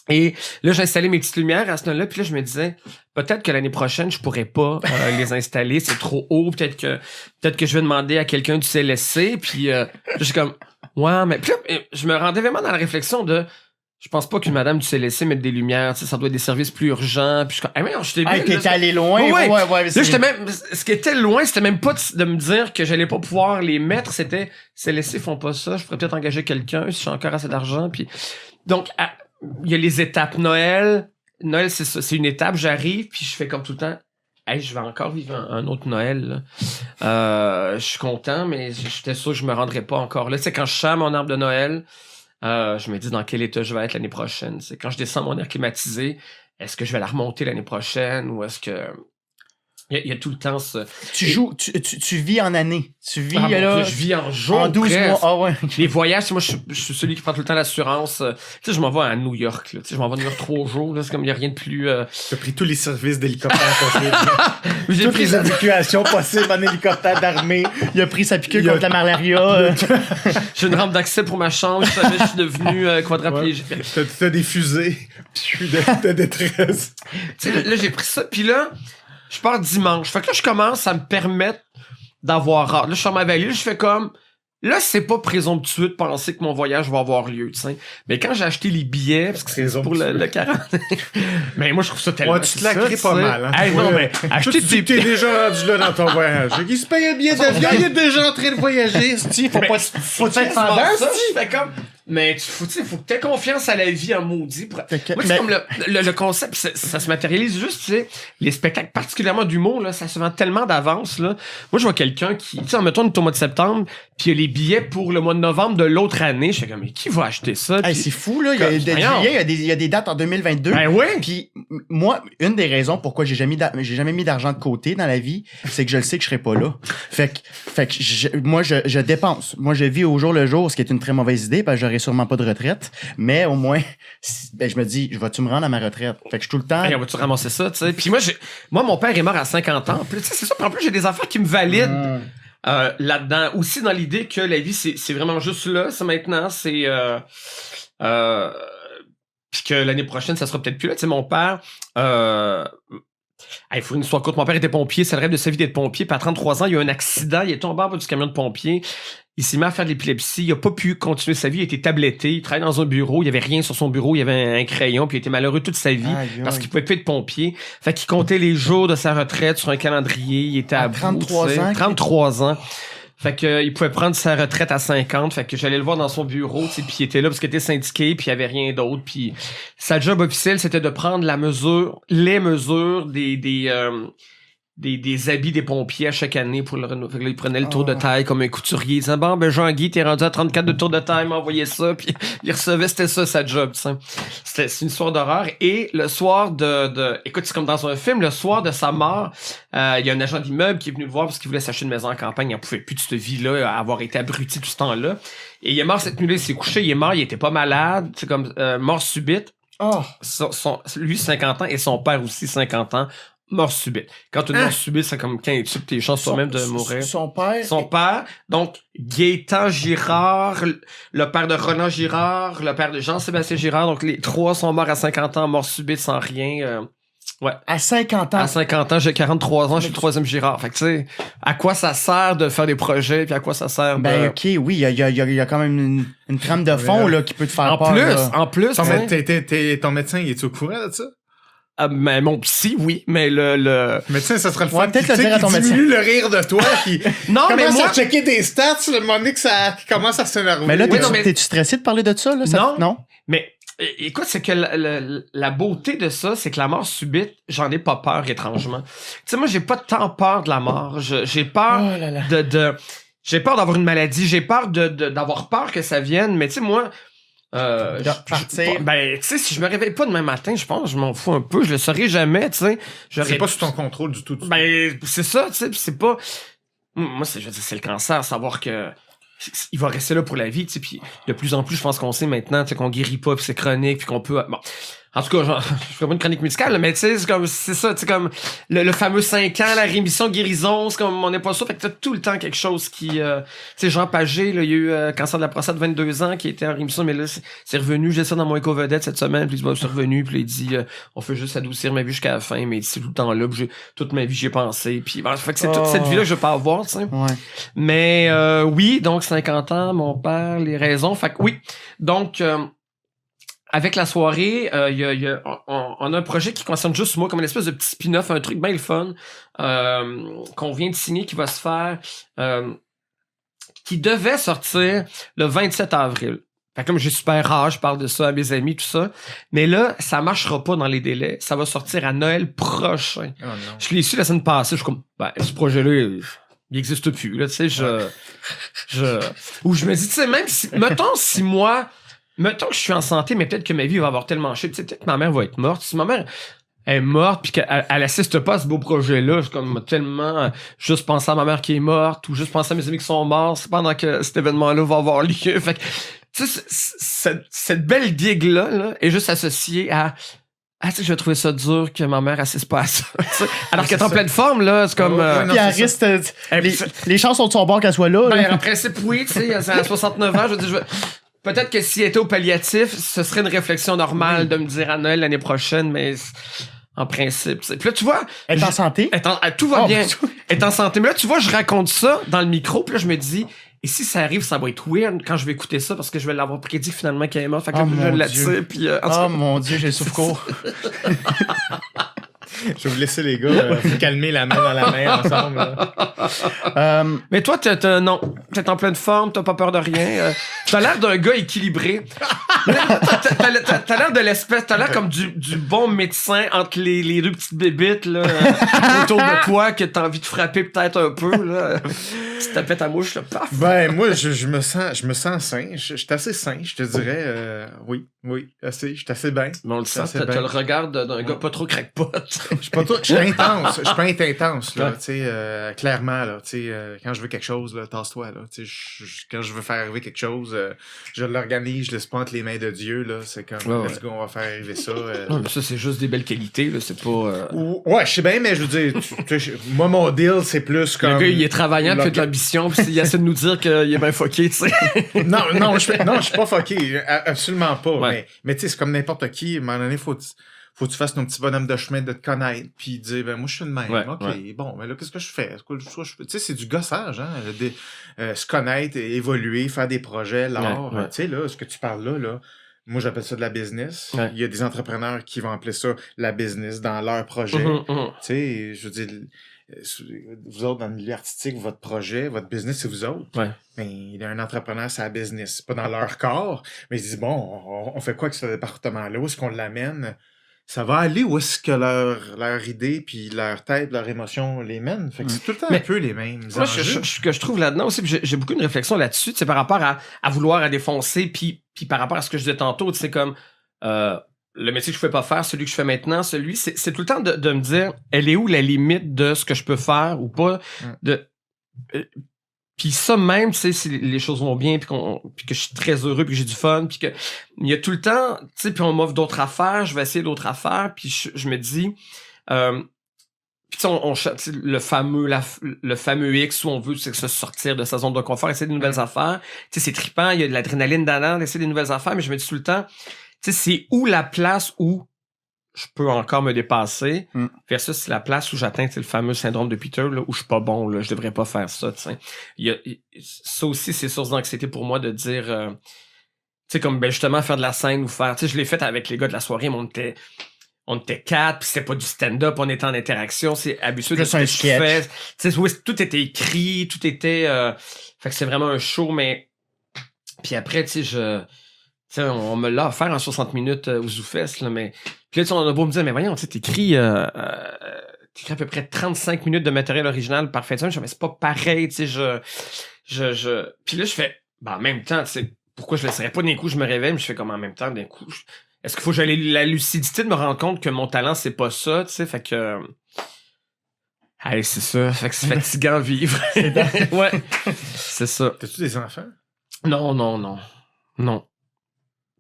Et là, j'ai installé mes petites lumières à ce moment-là, puis là, je me disais, peut-être que l'année prochaine, je pourrais pas les installer, c'est trop haut, peut-être que je vais demander à quelqu'un du CLSC, puis je suis comme, ouais, mais puis là, je me rendais vraiment dans la réflexion de, je pense pas qu'une madame du CLSC mette des lumières, tu sais, ça doit être des services plus urgents, puis je suis comme, non, j'étais bien. T'es allé loin, ouais. Là, j'étais même, ce qui était loin, c'était même pas de me dire que j'allais pas pouvoir les mettre, c'était, CLSC font pas ça, je pourrais peut-être engager quelqu'un si j'ai encore assez d'argent, puis donc, il y a les étapes Noël. Noël, c'est ça, c'est une étape, j'arrive, puis je fais comme tout le temps, hey, je vais encore vivre un autre Noël, là. Je suis content, mais j'étais sûr que je me rendrais pas encore là. Tu sais, quand je sors mon arbre de Noël, je me dis dans quel état je vais être l'année prochaine. C'est quand je descends mon air climatisé, est-ce que je vais la remonter l'année prochaine ou est-ce que... Il y a tout le temps ça. Tu vis en année. Tu vis là. Je vis en jour. En 12 mois. Ah ouais. Les voyages, moi, je suis celui qui prend tout le temps l'assurance. Tu sais, je m'en vais à New York, là. Tu sais, je m'en vais à New York 3 jours, là. C'est comme, il n'y a rien de plus, T'as pris tous les services d'hélicoptère possibles. J'ai pris les évacuations possibles en hélicoptère d'armée. Il a pris sa piqûre contre la malaria. J'ai une rampe d'accès pour ma chambre. Je suis devenu quadraplégique. T'as des fusées. de détresse. Tu sais, là, j'ai pris ça. Puis là, je pars dimanche. Fait que là, je commence à me permettre d'avoir hâte. Là, je suis sur ma valise, je fais comme... Là, c'est pas présomptueux de penser que mon voyage va avoir lieu, tu sais. Mais quand j'ai acheté les billets, parce que c'est pour le 40... mais moi, je trouve ça tellement... Ouais, tu te l'as créé pas mal. Hein, hey, non, mais acheter t'es déjà rendu là dans ton voyage. Il se paye un billet d'avion, il est déjà en train de voyager. Faut être fendant, ça. Je fais comme... Mais faut que t'aies confiance à la vie en maudit. Moi, c'est comme le concept, ça se matérialise juste, tu sais, les spectacles, particulièrement d'humour, là, ça se vend tellement d'avance, là. Moi, je vois quelqu'un qui, tu sais, mettons, on est au mois de septembre, puis il y a les billets pour le mois de novembre de l'autre année. Je fais comme, mais qui va acheter ça? Hey, c'est fou, là. Il y a des dates en 2022. Ben oui. Puis moi, une des raisons pourquoi j'ai jamais mis d'argent de côté dans la vie, c'est que je le sais que je serai pas là. Fait que moi, je dépense. Moi, je vis au jour le jour, ce qui est une très mauvaise idée, parce que j'aurai sûrement pas de retraite. Mais au moins, je me dis, vas-tu me rendre à ma retraite? Fait que je suis tout le temps... Hey, vas-tu ramasser ça, tu sais? Puis moi, mon père est mort à 50 ans. Puis, tu sais, c'est ça. Puis en plus, j'ai des enfants qui me valident là-dedans. Aussi dans l'idée que la vie, c'est vraiment juste là. C'est maintenant. C'est... puis que l'année prochaine, ça sera peut-être plus là. Tu sais, mon père... Il faut une histoire courte. Mon père était pompier. C'est le rêve de sa vie d'être pompier. Puis à 33 ans, il y a eu un accident. Il est tombé en bas du camion de pompier. Il s'est mis à faire de l'épilepsie. Il a pas pu continuer sa vie. Il a été tabletté. Il travaillait dans un bureau. Il y avait rien sur son bureau. Il y avait un crayon. Puis il était malheureux toute sa vie parce qu'il pouvait plus être pompier. Fait qu'il comptait les jours de sa retraite sur un calendrier. Il était à 33 ans. 33 ans. Fait que il pouvait prendre sa retraite à 50. Fait que j'allais le voir dans son bureau, tu sais, puis il était là parce qu'il était syndiqué, puis il y avait rien d'autre. Puis sa job officielle, c'était de prendre les mesures des habits des pompiers à chaque année pour le renouveler. Fait que là, il prenait le tour de taille comme un couturier. Il disait, bon, ben, Jean-Guy, t'es rendu à 34 de tour de taille, m'a envoyé ça. Puis il recevait, c'était ça, sa job, tu sais. C'est une histoire d'horreur. Et le soir écoute, c'est comme dans un film, le soir de sa mort, il y a un agent d'immeuble qui est venu le voir parce qu'il voulait s'acheter une maison en campagne. Il en pouvait plus de cette vie-là, avoir été abruti tout ce temps-là. Et il est mort cette nuit-là, il s'est couché, il est mort, il était pas malade. C'est comme, mort subite. Oh. Lui, 50 ans, et son père aussi, 50 ans. Mort subite. Quand une mort subite, c'est comme quand tu tes chances toi-même de mourir. Son père, donc Gaétan Girard, le père de Roland Girard, le père de Jean-Sébastien Girard, donc les trois sont morts à 50 ans, mort subite sans rien. Ouais. À 50 ans. À 50 ans, j'ai 43 ans, je suis le troisième Girard. Fait que tu sais, à quoi ça sert de faire des projets, puis à quoi ça sert Ben ok, oui, il y a quand même une trame de fond là qui peut te faire peur. En plus, ton médecin, il est au courant de ça? Mais mon psy, oui, mais le... Médecin, ça serait le fun. Peut-être le dire à ton médecin. Diminue le rire de toi, qui non, mais moi... à checker tes stats, le moment donné que ça commence à s'énerver. Mais là, t'es-tu stressé de parler de ça, là? Non. Mais, écoute, c'est que la beauté de ça, c'est que la mort subite, j'en ai pas peur, étrangement. Tu sais, moi, j'ai pas tant peur de la mort. J'ai peur j'ai peur d'avoir une maladie. J'ai peur d'avoir peur que ça vienne. Mais tu sais, moi... partir. Ben, tu sais, si je me réveille pas demain matin, je pense, je m'en fous un peu, je le saurai jamais, tu sais. C'est pas sous ton contrôle du tout. Ben, c'est ça, tu sais, pis c'est pas... Moi, je veux dire, c'est le cancer, savoir que il va rester là pour la vie, tu sais, puis de plus en plus, je pense qu'on sait maintenant, tu sais, qu'on guérit pas, puis c'est chronique, puis qu'on peut... Bon. En tout cas, je ferai pas une chronique médicale, là, mais tu sais, c'est ça, tu sais, comme le fameux 5 ans, la rémission, guérison, c'est comme on n'est pas sûr, fait que t'as tout le temps quelque chose qui... tu sais, Jean Pagé, là, il y a eu cancer de la prostate 22 ans, qui était en rémission, mais là, c'est revenu, j'ai ça dans mon éco-vedette cette semaine, puis c'est revenu, puis il dit, on fait juste adoucir ma vie jusqu'à la fin, mais c'est tout le temps là, puis toute ma vie, j'y ai pensé, puis bon, fait que c'est toute cette vie-là que je veux pas avoir, tu sais. Ouais. Mais oui, donc 50 ans, mon père, les raisons, fait que oui, donc... avec la soirée, on a un projet qui concerne juste moi, comme une espèce de petit spin-off, un truc bien le fun, qu'on vient de signer, qui va se faire, qui devait sortir le 27 avril. Fait que comme j'ai super hâte, je parle de ça à mes amis, tout ça. Mais là, ça marchera pas dans les délais. Ça va sortir à Noël prochain. Oh non. Je l'ai su la semaine passée, je suis comme, ben, ce projet-là, il existe plus, là, tu sais, ou je me dis, tu sais, même si, mettons que je suis en santé, mais peut-être que ma vie va avoir tellement chier. Tu sais, peut-être que ma mère va être morte. Si ma mère est morte puis qu'elle assiste pas à ce beau projet-là, je comme tellement juste penser à ma mère qui est morte ou juste penser à mes amis qui sont morts pendant que cet événement-là va avoir lieu. Fait que, tu sais, cette belle gig-là là, est juste associée à tu sais, je vais trouver ça dur que ma mère assiste pas à ça. Alors qu'elle est en pleine forme, là, c'est comme... Puis elle reste... les chances sont de son bord qu'elle soit là. Ben, en principe, oui, tu sais, elle a 69 ans, je veux dire, peut-être que si elle était au palliatif, ce serait une réflexion normale de me dire à Noël l'année prochaine, mais en principe... Puis là, tu vois... Elle est en santé? Tout va bien. Elle est en santé. Mais là, tu vois, je raconte ça dans le micro, puis là, je me dis... Et si ça arrive, ça va être weird quand je vais écouter ça parce que je vais l'avoir prédit finalement qu'elle est morte. Fait que je l'attire. Puis, mon Dieu, j'ai le souffle-court. Je vais vous laisser, les gars, vous calmer la main dans la main ensemble. Mais toi, non, t'es en pleine forme, t'as pas peur de rien. T'as l'air d'un gars équilibré. T'as l'air de l'espèce, t'as l'air comme du bon médecin entre les deux petites bébites là, autour de toi que t'as envie de frapper peut-être un peu. Là. Tu tapais ta mouche, là, paf! Ben, moi, je me sens sain. Je suis assez sain, je te dirais. Oui, assez. Je suis assez bien. Mais on le sent, t'as le regard d'un gars pas trop crackpot. Je suis intense. Je peux être intense, là. Tu sais, clairement, là. Tu sais, quand je veux quelque chose, là, tasse-toi, là. Tu sais, quand je veux faire arriver quelque chose, je l'organise, je laisse pas entre les mains de Dieu, là. C'est comme, let's go, on va faire arriver ça. Non, mais ça, c'est juste des belles qualités, là. C'est pas. Ouais, je sais bien, mais je veux dire, moi, mon deal, c'est plus comme. Le gars, il est travaillant, puis il a de l'ambition, puis il essaie de nous dire qu'il est bien fucké, tu sais. non, je suis pas fucké. Absolument pas. Ouais. Mais tu sais, c'est comme n'importe qui. À un moment donné, faut que tu fasses ton petit bonhomme de chemin de te connaître, puis dire, ben, moi, je suis une même. Ouais, OK, bon, mais là, qu'est-ce que je fais? Tu sais, c'est du gossage, hein? Se connaître, évoluer, faire des projets, l'art. Ouais. Tu sais, là, ce que tu parles là, moi, j'appelle ça de la business. Ouais. Il y a des entrepreneurs qui vont appeler ça la business dans leur projet. Tu sais, je veux dire, vous autres, dans le milieu artistique, votre projet, votre business, c'est vous autres. Ouais. Mais il y a un entrepreneur, c'est la business. C'est pas dans leur corps, mais ils disent, bon, on fait quoi avec ce département-là? Où est-ce qu'on l'amène? Ça va aller où est-ce que leur idée, puis leur tête, leur émotion les mènent? Fait que c'est tout le temps un peu les mêmes Moi, enjeux. ce que je trouve là-dedans aussi, puis j'ai beaucoup de réflexion là-dessus, c'est par rapport à vouloir à défoncer, puis par rapport à ce que je disais tantôt, c'est comme le métier que je ne pouvais pas faire, celui que je fais maintenant, c'est tout le temps de me dire, elle est où la limite de ce que je peux faire ou pas, puis ça même, tu sais, si les choses vont bien, puis que je suis très heureux, puis que j'ai du fun, puis que il y a tout le temps, tu sais, puis on m'offre d'autres affaires, je vais essayer d'autres affaires, puis je me dis, puis tu sais, le fameux X où on veut se sortir de sa zone de confort, essayer de nouvelles affaires, tu sais, c'est trippant, il y a de l'adrénaline dedans, d'essayer des nouvelles affaires, mais je me dis tout le temps, tu sais, c'est où la place où je peux encore me dépasser, versus c'est la place où j'atteins le fameux syndrome de Peter, là, où je suis pas bon, là, je devrais pas faire ça, tu sais. Ça aussi, c'est source d'anxiété pour moi de dire, tu sais, comme ben justement faire de la scène ou faire, tu sais, je l'ai fait avec les gars de la soirée, mais on était 4, puis c'était pas du stand-up, on était en interaction, c'est habitué de ce que je fais. Tu sais, oui, tout était écrit, tout était, fait que c'est vraiment un show, mais puis après, tu sais, on me l'a offert en 60 minutes aux Zoufest, là, mais puis là, on a beau me dire, mais voyons, tu sais, t'écris à peu près 35 minutes de matériel original par fin de semaine. Je fais, mais c'est pas pareil, tu sais, puis là, je fais, ben, en même temps, tu sais, pourquoi je laisserais pas d'un coup, je me réveille, mais je fais comme en même temps, d'un coup, est-ce qu'il faut que j'aille la lucidité de me rendre compte que mon talent, c'est pas ça, tu sais, fait que, hey, c'est ça, fait que c'est fatigant à vivre. Ouais, c'est ça. T'as-tu des enfants? Non.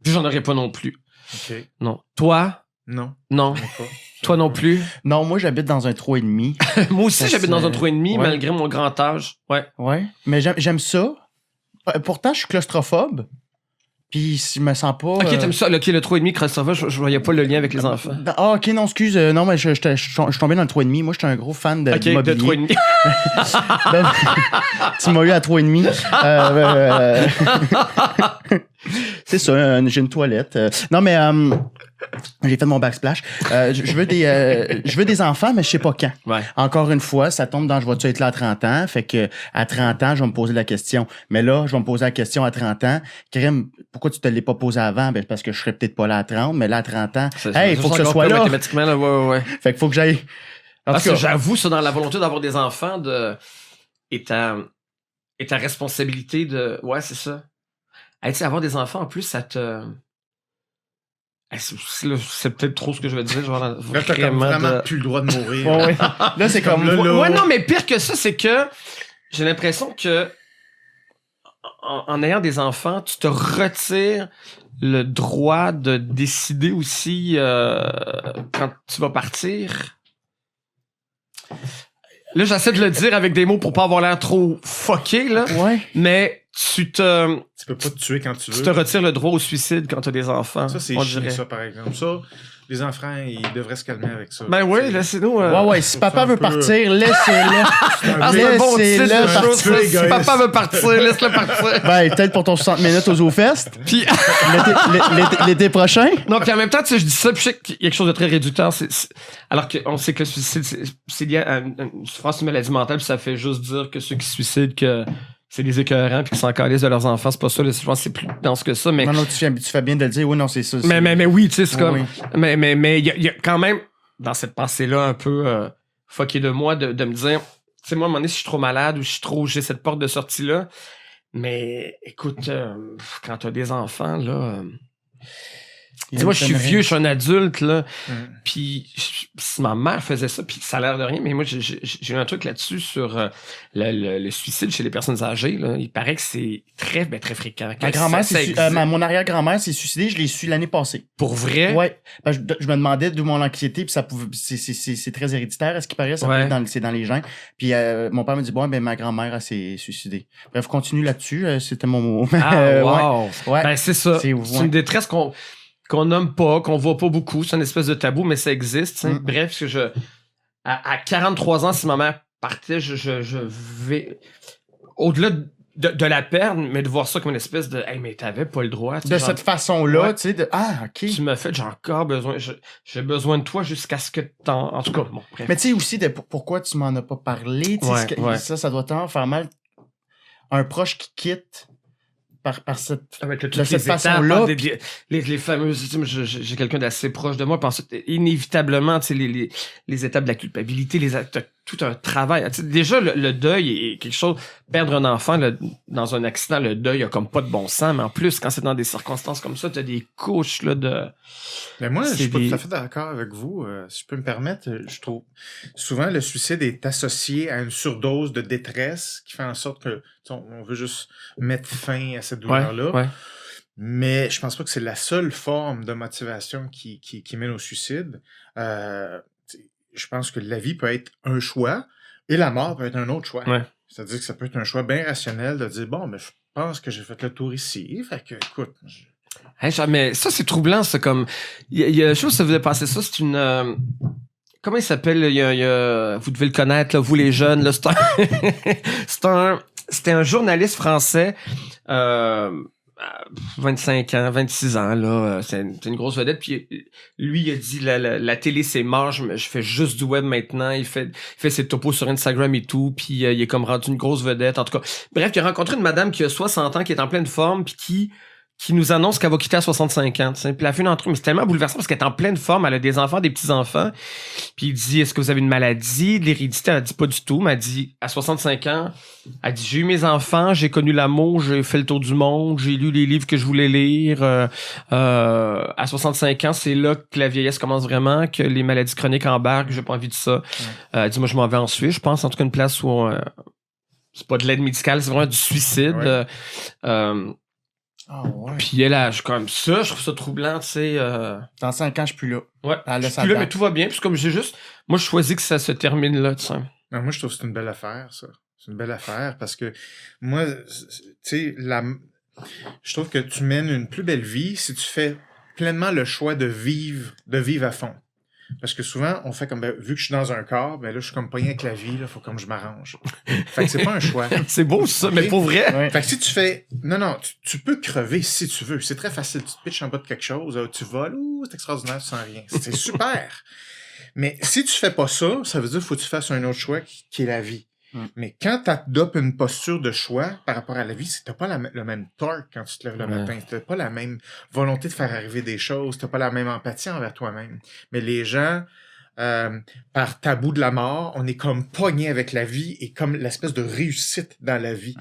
Puis j'en aurais pas non plus. OK. Non. Toi? Non. Toi non plus? Non, moi, j'habite dans un 3,5. Moi aussi, j'habite dans un 3,5, Ouais. malgré mon grand âge. Ouais. Ouais. Mais j'aime ça. Pourtant, je suis claustrophobe. Puis, je me sens pas. Ok, t'aimes ça? Ok, le 3,5, Christopher, je voyais pas le lien avec les enfants. Ah, ok, non, excuse. Non, mais je suis tombé dans le 3,5. Moi, je suis un gros fan de Ok, de mobilier. 3,5. Tu m'as eu à 3,5. C'est ça, j'ai une toilette. Non, mais j'ai fait mon backsplash. Je veux des enfants, mais je sais pas quand. Ouais. Encore une fois, ça tombe dans je vais-tu être là à 30 ans? Fait que à 30 ans, je vais me poser la question. Mais là, je vais me poser la question à 30 ans. Karim, pourquoi tu te l'es pas posé avant? Ben, parce que je serais peut-être pas là à 30, mais là à 30 ans, il faut que ce soit là. Mathématiquement, là, ouais. Fait qu'il faut que j'aille. Parce que j'avoue, ça, dans la volonté d'avoir des enfants, et ta responsabilité de. Ouais, c'est ça. Hey, tu sais, avoir des enfants, en plus, ça te. Hey, c'est peut-être trop ce que je veux dire. Genre, Là, t'as comme vraiment plus le droit de mourir. Ouais. Là, c'est comme. Ouais, non, mais pire que ça, c'est que j'ai l'impression que en ayant des enfants, tu te retires le droit de décider aussi quand tu vas partir. Là, j'essaie de le dire avec des mots pour pas avoir l'air trop fucké, là. Ouais. Mais tu peux pas te tuer quand tu veux. Tu te retires le droit au suicide quand tu as des enfants. Ça, c'est chiant, ça, par exemple. Ça, les enfants, ils devraient se calmer avec ça. Ben oui, laissez-nous. Ouais, si papa veut partir, laissez-le. Ah, c'est un bon titre de chose, ça. Si égoïste. papa veut partir, laisse-le partir. Ben, peut-être pour ton 60 minutes aux Zoufest. Puis, l'été prochain. non, puis en même temps, tu sais, je dis ça, puis je sais qu'il y a quelque chose de très réducteur. Alors qu'on sait que le suicide, c'est lié à une souffrance, une maladie mentale, puis ça fait juste dire que ceux qui se suicident, que c'est des écœurants, puis qu'ils s'en calissent de leurs enfants. C'est pas ça, je pense que c'est plus dense que ça. Mais... Non, tu fais bien de le dire. Oui, non, c'est ça. Mais oui, tu sais, c'est comme. Oui. Mais il y a quand même, dans cette pensée-là, un peu fucké de moi, de me dire, sais, moi, à un moment donné, si je suis trop malade ou j'ai cette porte de sortie-là. Mais écoute, quand t'as des enfants, là... Tu sais, moi, je suis vieux, je suis un adulte, là. Puis, si ma mère faisait ça, puis ça a l'air de rien, mais moi, j'ai eu un truc là-dessus sur le suicide chez les personnes âgées, là. Il paraît que c'est très fréquent. Ma grand-mère, mon arrière-grand-mère s'est suicidée, je l'ai su l'année passée. Pour vrai? Ouais. Ben, je me demandais d'où mon anxiété, puis ça pouvait, c'est très héréditaire, à ce qui paraît, ça peut être c'est dans les gènes. Puis mon père me dit, bon, ben, ma grand-mère, elle s'est suicidée. Bref, continue là-dessus, c'était mon mot. Ah, wow! Ouais. Ben, c'est ça. C'est une détresse qu'on nomme pas, qu'on voit pas beaucoup. C'est une espèce de tabou, mais ça existe. Bref, à 43 ans, si ma mère partait, je vais... Au-delà de la perdre, mais de voir ça comme une espèce de « Hey, mais t'avais pas le droit. » De cette façon-là, tu sais, de « Ah, OK. » Tu m'as fait, j'ai encore besoin... J'ai besoin de toi jusqu'à ce que En tout cas, bon, bref. Mais tu sais aussi, pourquoi tu m'en as pas parlé. Ça doit tellement faire mal. Un proche qui quitte... Par cette façon-là. Les fameuses... J'ai quelqu'un d'assez proche de moi, puis ensuite, inévitablement, les étapes de la culpabilité, tout un travail. Déjà, le deuil est quelque chose... Perdre un enfant dans un accident, le deuil a comme pas de bon sens, mais en plus, quand c'est dans des circonstances comme ça, t'as des couches là, de... Mais moi, je suis pas tout à fait d'accord avec vous. Si je peux me permettre, je trouve... Souvent, le suicide est associé à une surdose de détresse qui fait en sorte que on veut juste mettre fin à cette douleur-là. Ouais. Mais je pense pas que c'est la seule forme de motivation qui mène au suicide. Je pense que la vie peut être un choix et la mort peut être un autre choix. Ouais. C'est-à-dire que ça peut être un choix bien rationnel de dire, bon, mais je pense que j'ai fait le tour ici. Fait que, écoute... mais ça, c'est troublant, c'est comme... je sais pas si ça vous a passé ça, c'est une... Comment il s'appelle? Vous devez le connaître, là, vous les jeunes. Là, c'était un journaliste français, 25 ans, 26 ans, là, c'est une grosse vedette. Puis lui, il a dit la télé, c'est mort, je fais juste du web maintenant. Il fait ses topos sur Instagram et tout. Puis il est comme rendu une grosse vedette. En tout cas, bref, il a rencontré une madame qui a 60 ans, qui est en pleine forme, puis qui nous annonce qu'elle va quitter à 65 ans. T'sais. Puis la fin d'entre eux, mais c'est tellement bouleversant parce qu'elle est en pleine forme, elle a des enfants, des petits-enfants. Puis il dit, est-ce que vous avez une maladie? De l'hérédité, elle a dit pas du tout, mais elle dit, à 65 ans, elle dit, j'ai eu mes enfants, j'ai connu l'amour, j'ai fait le tour du monde, j'ai lu les livres que je voulais lire. À 65 ans, c'est là que la vieillesse commence vraiment, que les maladies chroniques embarquent, j'ai pas envie de ça. Elle dit, moi, je m'en vais en Suisse, je pense, en tout cas, une place où c'est pas de l'aide médicale, c'est vraiment du suicide. Puis elle a comme ça, je trouve ça troublant, tu sais. Dans 5 ans, je suis plus là. Ouais, je suis plus là, mais tout va bien. Puis comme j'ai juste... Moi, je choisis que ça se termine là, tu sais. Non, moi, je trouve que c'est une belle affaire, ça. C'est une belle affaire parce que moi, tu sais, je trouve que tu mènes une plus belle vie si tu fais pleinement le choix de vivre à fond. Parce que souvent, on fait comme, vu que je suis dans un corps, là, je suis comme pogné avec la vie, là, faut comme je m'arrange. Fait que c'est pas un choix. C'est beau, ça, mais pour vrai. Ouais. Fait que si tu fais, non, tu peux crever si tu veux. C'est très facile. Tu te pitches en bas de quelque chose, tu voles, c'est extraordinaire, tu sens rien. C'est super. Mais si tu fais pas ça, ça veut dire qu'il faut que tu fasses un autre choix qui est la vie. Mais quand tu adoptes une posture de choix par rapport à la vie, c'est que t'as pas le même torque quand tu te lèves le matin. T'as pas la même volonté de faire arriver des choses. T'as pas la même empathie envers toi-même. Mais les gens, par tabou de la mort, on est comme pogné avec la vie et comme l'espèce de réussite dans la vie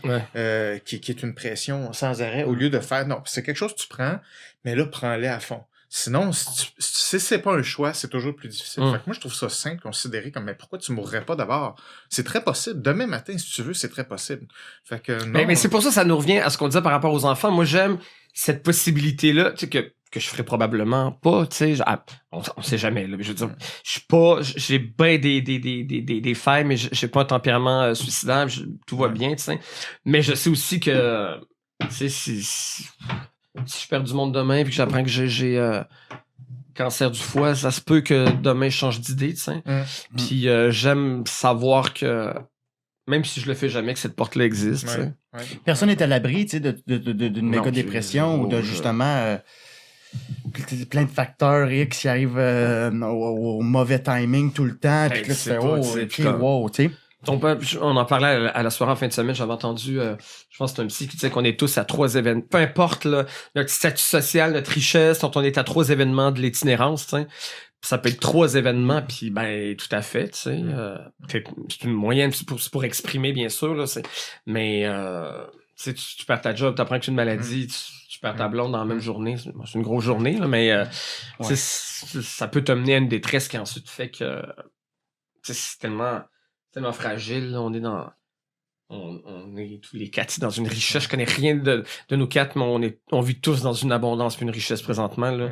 qui est une pression sans arrêt au lieu de faire... Non, c'est quelque chose que tu prends, mais là, prends-le à fond. Sinon, si c'est pas un choix, c'est toujours plus difficile. Fait que moi, je trouve ça sain de considérer comme, mais pourquoi tu mourrais pas d'abord? C'est très possible. Demain matin, si tu veux, c'est très possible. Fait que non. Mais c'est pour ça que ça nous revient à ce qu'on disait par rapport aux enfants. Moi, j'aime cette possibilité-là, tu sais, que je ferais probablement pas, tu sais. On sait jamais, là. Mais je veux dire, j'ai bien des failles, mais j'ai pas un tempérament suicidaire. Tout va bien, tu sais. Mais je sais aussi que, tu sais, si je perds du monde demain et que j'apprends que j'ai cancer du foie, ça se peut que demain je change d'idée, tu sais. Puis j'aime savoir que même si je le fais jamais, que cette porte-là existe. Personne n'est à l'abri, tu sais, d'une méga dépression ou de justement plein de facteurs X qui arrivent au mauvais timing tout le temps. Puis là, c'est wow, tu sais. On en parlait à la soirée en fin de semaine, j'avais entendu, je pense que c'est un psy qui disait qu'on est tous à 3 événements, peu importe là, notre statut social, notre richesse, on est à 3 événements de l'itinérance, t'sais. ça peut être 3 événements, puis ben tout à fait, tu sais. C'est une moyenne pour exprimer, bien sûr, là, mais tu sais, tu perds ta job, t'apprends que tu as une maladie, tu perds ta blonde dans la même journée. C'est une grosse journée, là, mais ça peut te mener à une détresse qui ensuite fait que c'est tellement fragile. Là, on est tous les 4 dans une richesse. Je connais rien de nos 4, mais on vit tous dans une abondance et une richesse présentement. Là.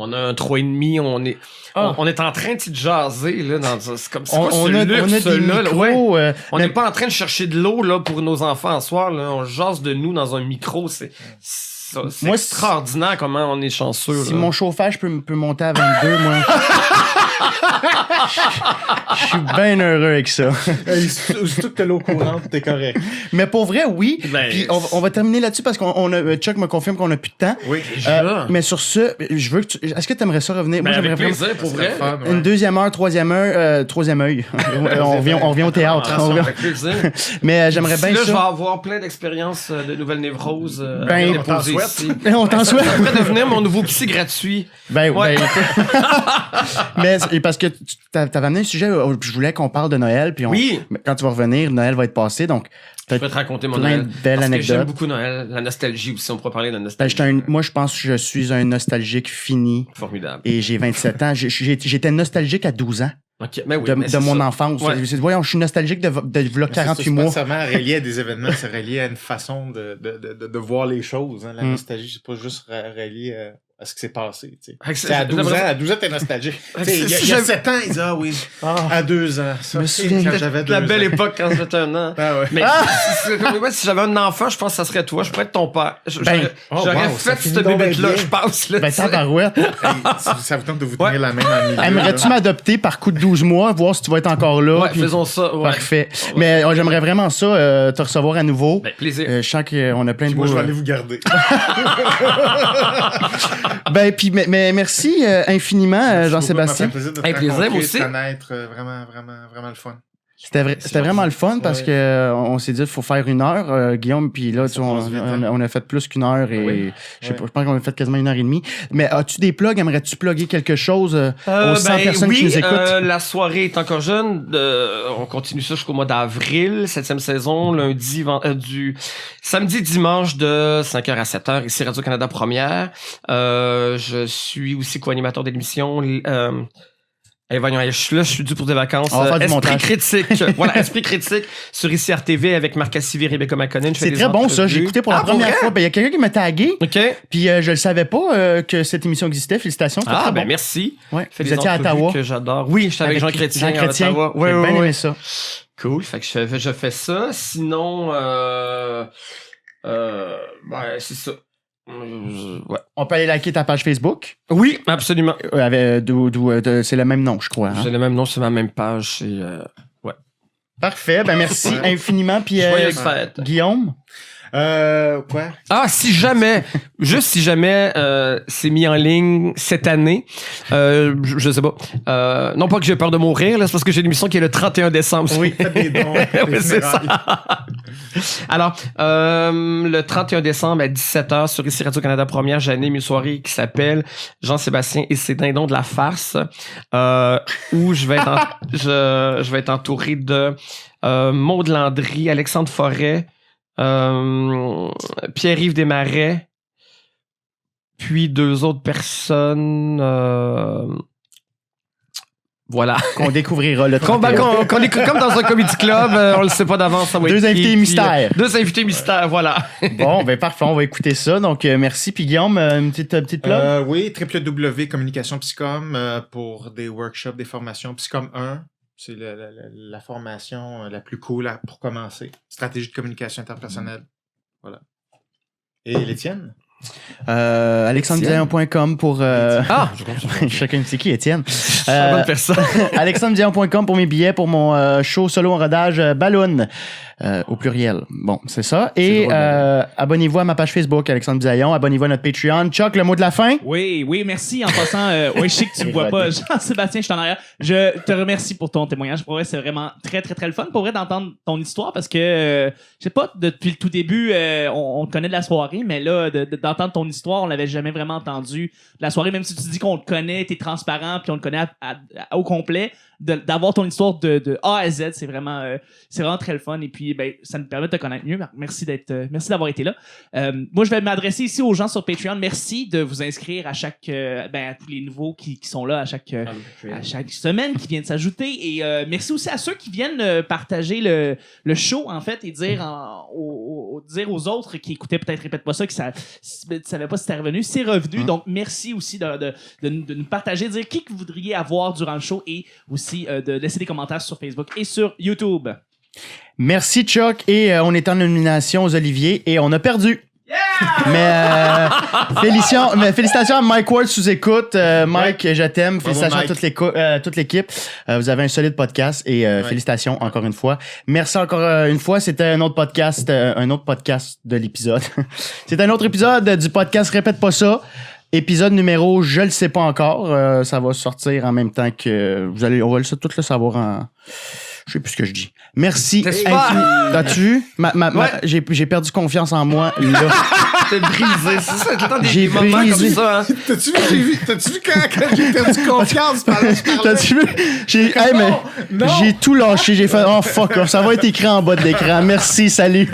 On a un 3,5, on est en train de jaser, là, c'est comme ça. On a des micros, on n'est pas en train de chercher de l'eau, là, pour nos enfants en soir, là. On jase de nous dans un micro, c'est extraordinaire comment on est chanceux. Si là. mon chauffage peut monter à 22, moi. Je suis bien heureux avec ça. Surtout que t'as l'eau courante, t'es correct. Mais pour vrai, oui. Puis on va terminer là-dessus parce qu'on Chuck me confirme qu'on a plus de temps. Oui. Mais sur ce, je veux que est-ce que tu aimerais ça revenir? Moi, j'aimerais vraiment plaisir, pour vrai. Une deuxième heure, troisième œil. on revient au théâtre. Avec plaisir. Mais j'aimerais bien ça. Là, je vais avoir plein d'expériences de nouvelles névroses. On t'en souhaite. On t'en souhaite. Ça pourrait devenir mon nouveau psy gratuit. Mais parce que tu t'avais amené un sujet où je voulais qu'on parle de Noël. Puis quand tu vas revenir, Noël va être passé. Donc, je peux te raconter mon Noël. Parce que j'aime beaucoup Noël. La nostalgie aussi, on pourrait parler de la nostalgie. Moi, je pense que je suis un nostalgique fini. Formidable. Et j'ai 27 ans. J'étais nostalgique à 12 ans. Okay. Mais oui, de mon enfance. Ouais. Voyons, je suis nostalgique de 48 mois. C'est pas seulement relié à des événements, c'est relié à une façon de voir les choses. Hein. La nostalgie, c'est pas juste relié à ce qui s'est passé. C'est à 12 ans. À 12 ans, t'es nostalgique. Il y a 7 ans, ils disent, oui. À 2 ans. Ça, quand j'avais la belle époque quand j'avais 1 an. Ah ouais. Mais si j'avais un enfant, je pense que ça serait toi. Je pourrais être ton père. J'aurais fait cette bébête-là, je pense. Ben, tabarouette. Ça vous tente de vous tenir la main dans le milieu. Aimerais-tu m'adopter par coup de 12 mois, voir si tu vas être encore là? Ouais, faisons ça. Ouais. Parfait. Mais j'aimerais vraiment ça, te recevoir à nouveau. Ben, plaisir. Je sens qu'on a plein de Moi, je vais aller vous garder. Ben, puis, mais merci infiniment, Jean-Sébastien. Ça m'a fait plaisir de te connaître, vraiment, vraiment, vraiment le fun. C'était vraiment le fun parce que on s'est dit qu'il faut faire 1 heure, Guillaume, puis là, on a fait plus qu'1 heure et je pense qu'on a fait quasiment 1h30. Mais as-tu des plugs? Aimerais-tu plugger quelque chose aux 100 personnes qui nous écoutent? La soirée est encore jeune. On continue ça jusqu'au mois d'avril, 7e saison, du samedi, dimanche de 5h à 7h, ici Radio-Canada Première. Je suis aussi co-animateur de l'émission. Voyons, je suis dû pour des vacances. Esprit critique. Voilà, Esprit critique sur ici RTV avec Marc Cassivi et Rebecca McConnell. C'est très bon, ça. J'ai écouté pour la première fois. Il y a quelqu'un qui m'a tagué. OK. Puis je le savais pas que cette émission existait. Félicitations. Ben merci. Ouais. Vous étiez à Ottawa. Que j'adore. Oui, j'étais avec Jean Chrétien. Jean Chrétien. Ouais, j'ai bien aimé ça. Cool. Fait que je fais ça. Sinon, c'est ça. Ouais. On peut aller liker ta page Facebook. Oui, absolument. C'est le même nom, je crois. Hein? C'est le même nom, c'est ma même page. Ouais. Parfait. Ben merci infiniment. Puis Guillaume. Quoi? Si jamais c'est mis en ligne cette année, je sais pas. Non pas que j'ai peur de mourir, là, c'est parce que j'ai une émission qui est le 31 décembre. Oui, faites des dons. Oui, c'est ça. Alors, le 31 décembre à 17h sur ici Radio-Canada Première, j'anime une soirée qui s'appelle Jean-Sébastien et ses dindons de la farce, où je vais être entouré de Maud Landry, Alexandre Forêt, Pierre-Yves Desmarais, puis 2 autres personnes. Voilà. Qu'on découvrira le 31. Qu'on est comme dans un comedy club, on le sait pas d'avance. Ça va 2 invités mystères. 2 invités mystères, voilà. Bon, ben parfait, on va écouter ça. Donc, merci. Puis Guillaume, une petite plug? Oui, www.communicationpsycom pour des workshops, des formations. Psycom 1, c'est la formation la plus cool pour commencer. Stratégie de communication interpersonnelle. Voilà. Et les tiennes? alexandredion.com pour chacun c'est qui Étienne bonne personne. alexandredion.com pour mes billets pour mon show solo en rodage Balloon au pluriel. Bon, c'est ça. Et abonnez-vous à ma page Facebook, Alexandre Bisaillon. Abonnez-vous à notre Patreon. Chuck, le mot de la fin? Oui, merci. En passant, je sais que tu me vois pas. Jean-Sébastien, je suis en arrière. Je te remercie pour ton témoignage. Pour vrai, c'est vraiment très, très, très le fun. Pour vrai, d'entendre ton histoire parce que, je sais pas, depuis le tout début, on te connaît de la soirée, mais là, d'entendre ton histoire, on l'avait jamais vraiment entendu de la soirée. Même si tu dis qu'on te connaît, t'es transparent, puis on te connaît au complet, d'avoir ton histoire de A à Z, c'est vraiment très le fun. Et puis, ça nous permet de te connaître mieux. Merci d'avoir été là. Moi, je vais m'adresser ici aux gens sur Patreon. Merci de vous inscrire à chaque, à tous les nouveaux qui sont là à chaque semaine, qui viennent s'ajouter. Et merci aussi à ceux qui viennent partager le show, en fait, et dire dire aux autres qui écoutaient peut-être Répète pas ça, qui ne savaient pas si c'était revenu. C'est revenu. Donc, merci aussi de nous partager, dire qui que vous voudriez avoir durant le show et aussi de laisser des commentaires sur Facebook et sur YouTube. Merci, Chuck. Et on est en nomination aux Oliviers et on a perdu. Yeah! Mais félicitations à Mike Ward sous écoute. Mike, je t'aime. Félicitations à toute l'équipe. Vous avez un solide podcast et félicitations encore une fois. Merci encore une fois. C'était un autre podcast de l'épisode. C'est un autre épisode du podcast Répète pas ça. Épisode numéro, je le sais pas encore. Ça va sortir en même temps que on va tout le savoir en. Je sais plus ce que je dis. Merci. T'as-tu vu? J'ai perdu confiance en moi, là. T'es brisé. C'est ça, tout le temps j'ai brisé. Ça, hein. T'as-tu vu quand j'ai perdu confiance? T'as-tu vu? J'ai tout lâché. J'ai fait, oh fuck, ça va être écrit en bas de l'écran. Merci, salut.